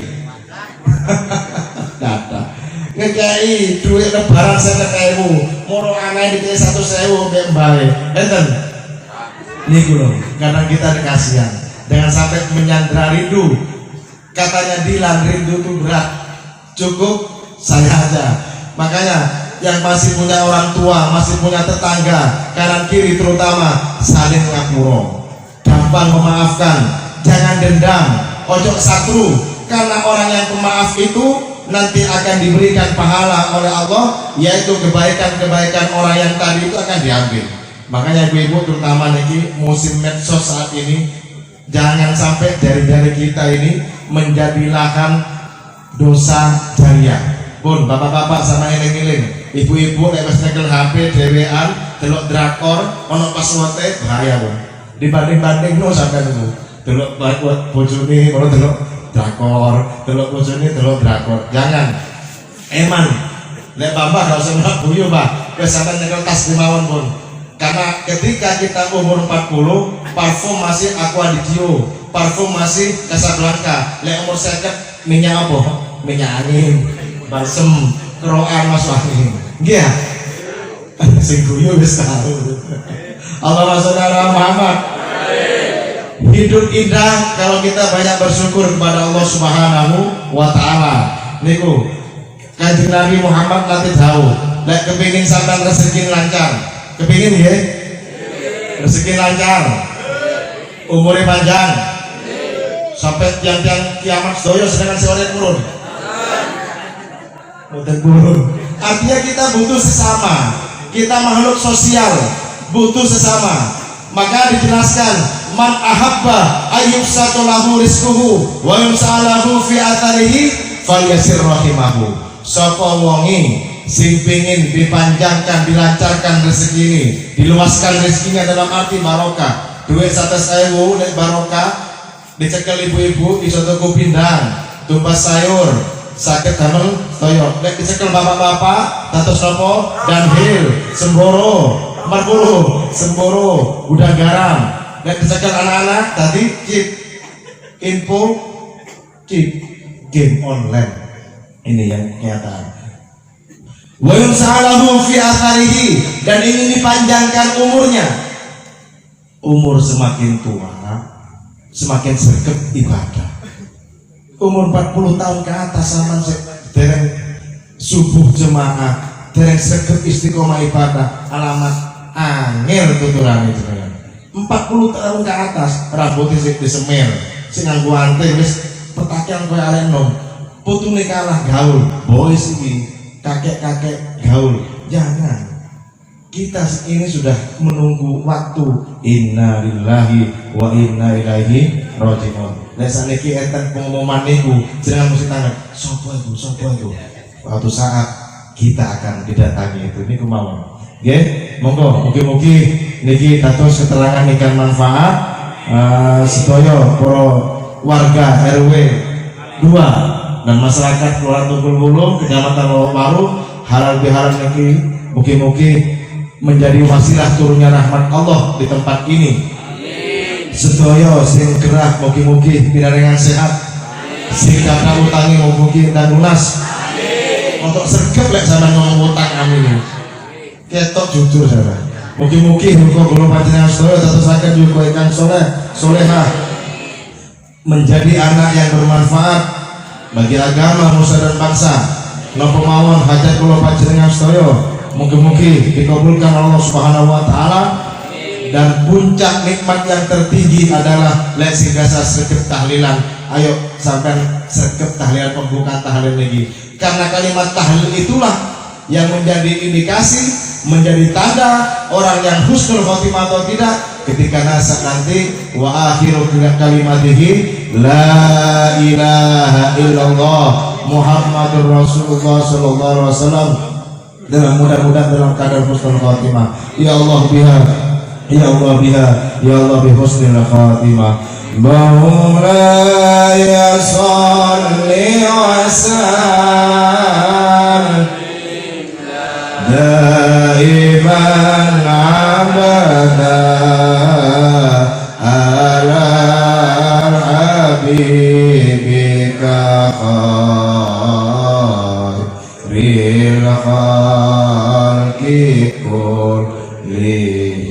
Data. Ngekei duit lebaran 50.000, moro aneh dikei 100.000 mbek mbae. Enten. Niku lho, kadang kita dikasihan. Jangan sampai menyandra rindu. Katanya Dilan, rindu itu berat, cukup saya aja. Makanya yang masih punya orang tua, masih punya tetangga, kanan kiri terutama, saling ngapura, gampang memaafkan, jangan dendam, ojo satru. Karena orang yang pemaaf itu nanti akan diberikan pahala oleh Allah, yaitu kebaikan-kebaikan orang yang tadi itu akan diambil. Makanya ibu-ibu terutama nih musim medsos saat ini, jangan sampai jari-jari kita ini menjadi lahan dosa jariah. Pun bapak-bapak sama eling-eling, ibu-ibu nek wis nyekel HP dhewean delok drakor ono password-e bahaya, Bun. Dibanding-bandingno sampean niku. Delok bojone kalau delok drakor, delok bojone delok drakor. Jangan. Eman. Nek bapak gak usah mlabuyu, Pak. Wis sampean nyekel tas kemawon, Bun. Karena ketika kita umur 40, parfum masih Aqua di Dio, parfum masih Casablanca. Lek umur 50 minyak apa? Minyak angin, balsem, keroan masuk angin. Nggih ya? Sing guyu wis tahu. Allahumma sholli ala Muhammad. Hidup indah kalau kita banyak bersyukur kepada Allah Subhanahu wa taala. Niku Kanjeng Nabi Muhammad nanti tahu, lek kepingin sampean rezeki lancar. Kepingin nggih? Rezeki lancar. Umurnya panjang. Sampai tiang-tiang kiamat sedaya sedangkan sore turun. Mboten turun. Artinya kita butuh sesama. Kita makhluk sosial, butuh sesama. Maka dijelaskan, man ahabba ayyubsatu lahu rizquhu wa yumsalahu fi atharihi falyasir rahimahu. Sapa wonge sing pengin dipanjangkan, dilancarkan rezeki ini, diluaskan rezekinya dalam arti barokah. Duit 100.000 nek barokah, dicekel ibu-ibu iso tuku pindang, tumbas sayur, sakit damel toyo. Nek dicekel bapak-bapak, tatus nopo, danhil, semboro, marpuluh, semboro, gudang garam. Nek dicekel anak-anak, tadi chip, info, chip, game online. Ini yang kenyataan. Wa yumsalahu fi atharihi, dan ingin dipanjangkan umurnya. Umur semakin tua, semakin sergap ibadah. Umur 40 tahun ke atas sama dereng subuh jemaah, dereng sergap istiqomah ibadah, alamat angel tuturan itu. 40 tahun ke atas rambutnya sing disemir, sing nganggo anting wis petakian koyo arek nom. Putune kalah gaul, boys iki kakek-kakek gaul. Jangan. Kita ini sudah menunggu waktu. Inna lillahi wa inna ilaihi raji'un. Nek saniki enten pengumuman niku jenengan mesti tangan. Sopo itu? Suatu saat kita akan didatangi itu niku mawon. Nggih, monggo mugi-mugi niki dados keterangan ingkang manfaat sedaya para warga RW 2 dan masyarakat Kelurahan Tunggul Wulung, Kecamatan Waru, halal bihalal niki mugi-mugi menjadi wasilah turunnya rahmat Allah di tempat ini. Sedaya sing gerah mugi-mugi pinaringan sehat. Sing kakak utangi mugi-mugi dan lunas. Untuk sergap lek sampean ngomong utang amin. Ketok jujur saudara. Mugi-mugi muga kula panjenengan sedaya dadosaken juga ingkang salehah menjadi anak yang bermanfaat bagi agama, nusa dan bangsa. Napa mawon hajat kula panjenengan sedaya mugi-mugi dikabulkan Allah Subhanahu wa taala. Dan puncak nikmat yang tertinggi adalah lek sing gasa sergap tahlilan. Ayo sampean sergap tahlilan, pembukaan tahlil lagi. Karena kalimat tahlil itulah yang menjadi indikasi, menjadi tanda orang yang husnul khotimah atau tidak ketika nasab nanti. Wa akhiru kalimatihi la ilaha illallah Muhammadur Rasulullah sallallahu alaihi wasallam. Dan mudah-mudahan dalam keadaan husnul khotimah. Ya Allah biha, ya Allah biha, ya Allah bi husnul khotimah. Maulaya sholli wa sallim daiman abada ala habibika khairil khalqi kullihim.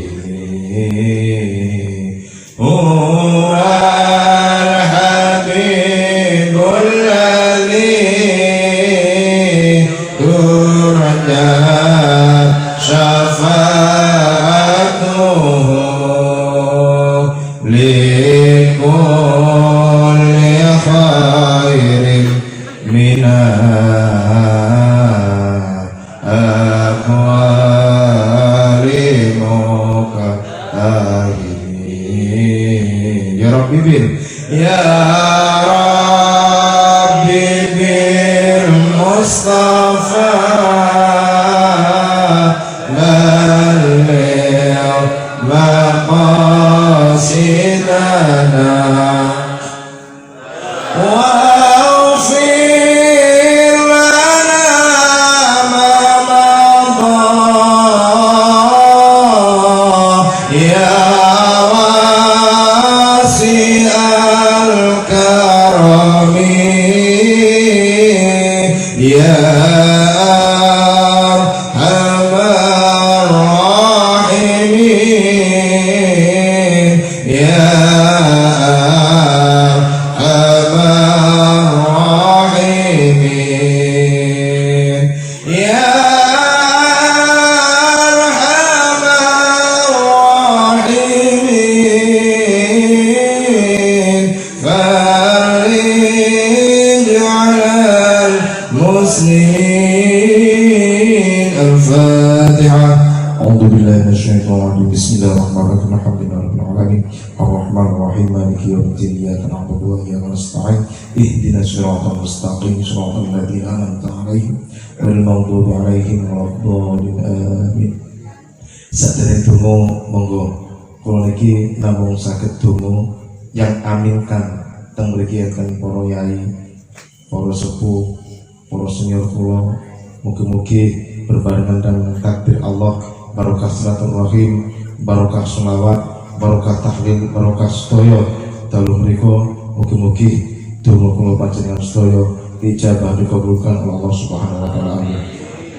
أقوال Ya Arhamar Rahimin, Ya Arhamar Rahimin, Ya Arhamar Rahimin, farij 'alal muslimin. Al-Fatihah. A'udzu billahi minasyaitonir rajim. Bismillahirrahmanirrahim. Alhamdulillahirabbil alamin. Arrahmanir rahim. Maliki yaumiddin. Iyyaka na'budu wa iyyaka nasta'in. Ihdinas siratal mustaqim. Siratal ladzina an'amta 'alaihim ghairil maghdubi 'alaihim waladdallin. Amin. Sadere donga monggo kula niki namung saged donga yang aminkan teng mriki enten para yai, para sepuh, para senior kula. Mugi-mugi berbarengan dengan takdir Allah, barokah silaturahim, barokah sholawat, barokah tahlil, barokah sedaya dalu mriku. Mugi-mugi donga kula panjenengan sedaya ijabah dikabulkan oleh Allah Subhanahu wa taala. Amin.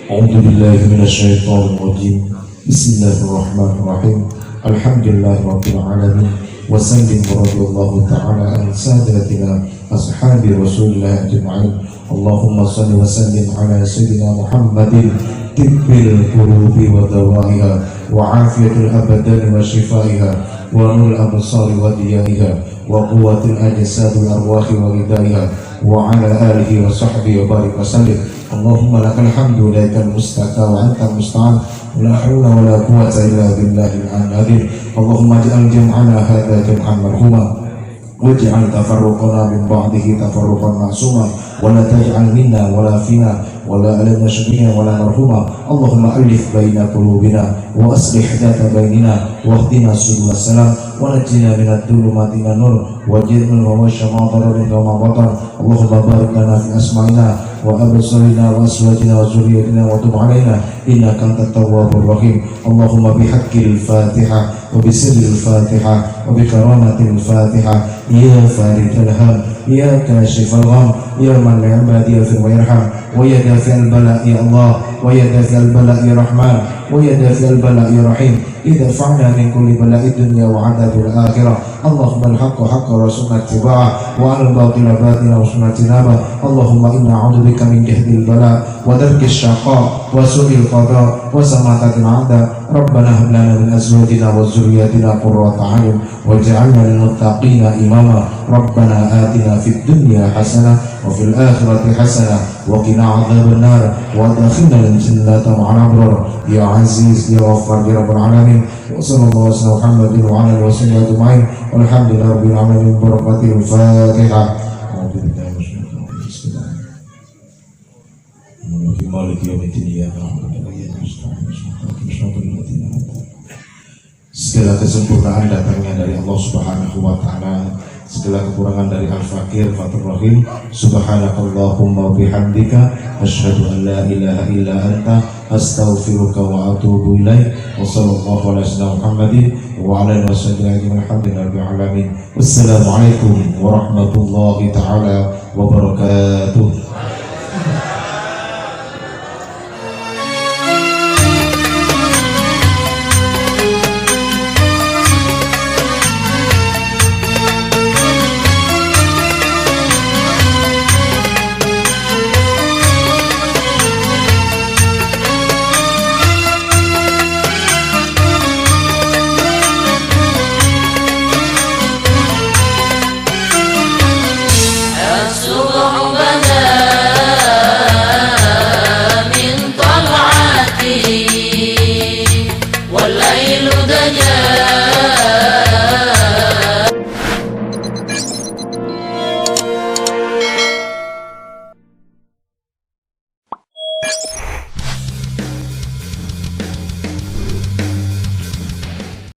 A'udzu billahi minasyaitonir rajim. Bismillahirrahmanirrahim. Alhamdulillahirabbil alamin. Wa sallim radhiyallahu ta'ala an sadatina ashabi Rasulillah ajma'in. Allahumma salli wa sallim ala sayyidina Muhammadin tibbil qulubi wa dawaiha wa afiyatul abdan wa shifaiha wa nurul absari wa diyaiha wa quwwatul ajsadi wal arwahi wa ridaiha wa ala alihi wa sahbihi wa barik wa sallim. Allahumma lakal hamdu laikal mustaka wa antal musta'an la hawla wa la quwwata illa billahil azim. Allahumma ij'al jam'ana hadha jam'an marhuma waj'al tafarruqana min ba'dihi tafarruqan ma'suma wa la taj'al minna wa la fina wa la alana syabina wa la marhuma. Allahumma alif baina qulubina wa aslih dhata bainina wa hdina subul salam wa najjina minad dhulumati ila nur wa jidna wa syamata wa batan. Allahumma barik lana fi asma'ina wa absarina wa aswatina wa zurriyyatina wa tub alaina innaka antat tawwabur rahim. Allahumma bihaqqil Fatihah wa bisirril Fatihah wa bikaramatil Fatihah. Ya farijal ham, ya kashifal gham, ya man li'ibadi yaghfir wa yarham, wa ya dafi'al bala ya Allah, wa ya dafi'al bala ya Rahman, wa ya dafi'al bala ya Rahim. Idfa'na min kulli bala'i dunya wa 'adzabil akhirah. Allahumma al-haqqa haqqa wa sunnah tiba'ah wa al-batila batila wa sunnah tinabah. Allahumma inna a'udzubika min jahdil bala wa darkis syaqa wa su'il qada wa samatatil 'ada. Rabbana hab lana min azwajina wa dzurriyyatina qurrata a'yun waj'alna lil muttaqina imama. Rabbana atina fid dunya hasanah wa fil akhirati hasanah wa qina 'adzaban nar wa adkhilna al-jannata ma'al abrar. Ya Aziz ya Ghaffar ya Rabbal alamin. Wa sallallahu alaihi wa Muhammadin wa ala alihi wa sahbihi ajma'in. Walhamdulillahi rabbil alamin. Barakatil Fatihah. A'udzu billahi minasyaitonir rajim. Maliki yaumiddin. Iyyaka na'budu wa iyyaka nasta'in. Segala kesempurnaan datangnya dari Allah Subhanahu wa taala, segala kekurangan dari Al-Fakir Fatur Rahim. Subhanakallahumma wa bihamdika asyhadu an la ilaha illa anta astaghfiruka wa atubu ilaik. Wa sallallahu ala sayyidina Muhammadin wa ala alihi wasallam. Alhamdulillahirabbil alamin. Wassalamualaikum warahmatullahi taala wabarakatuh. You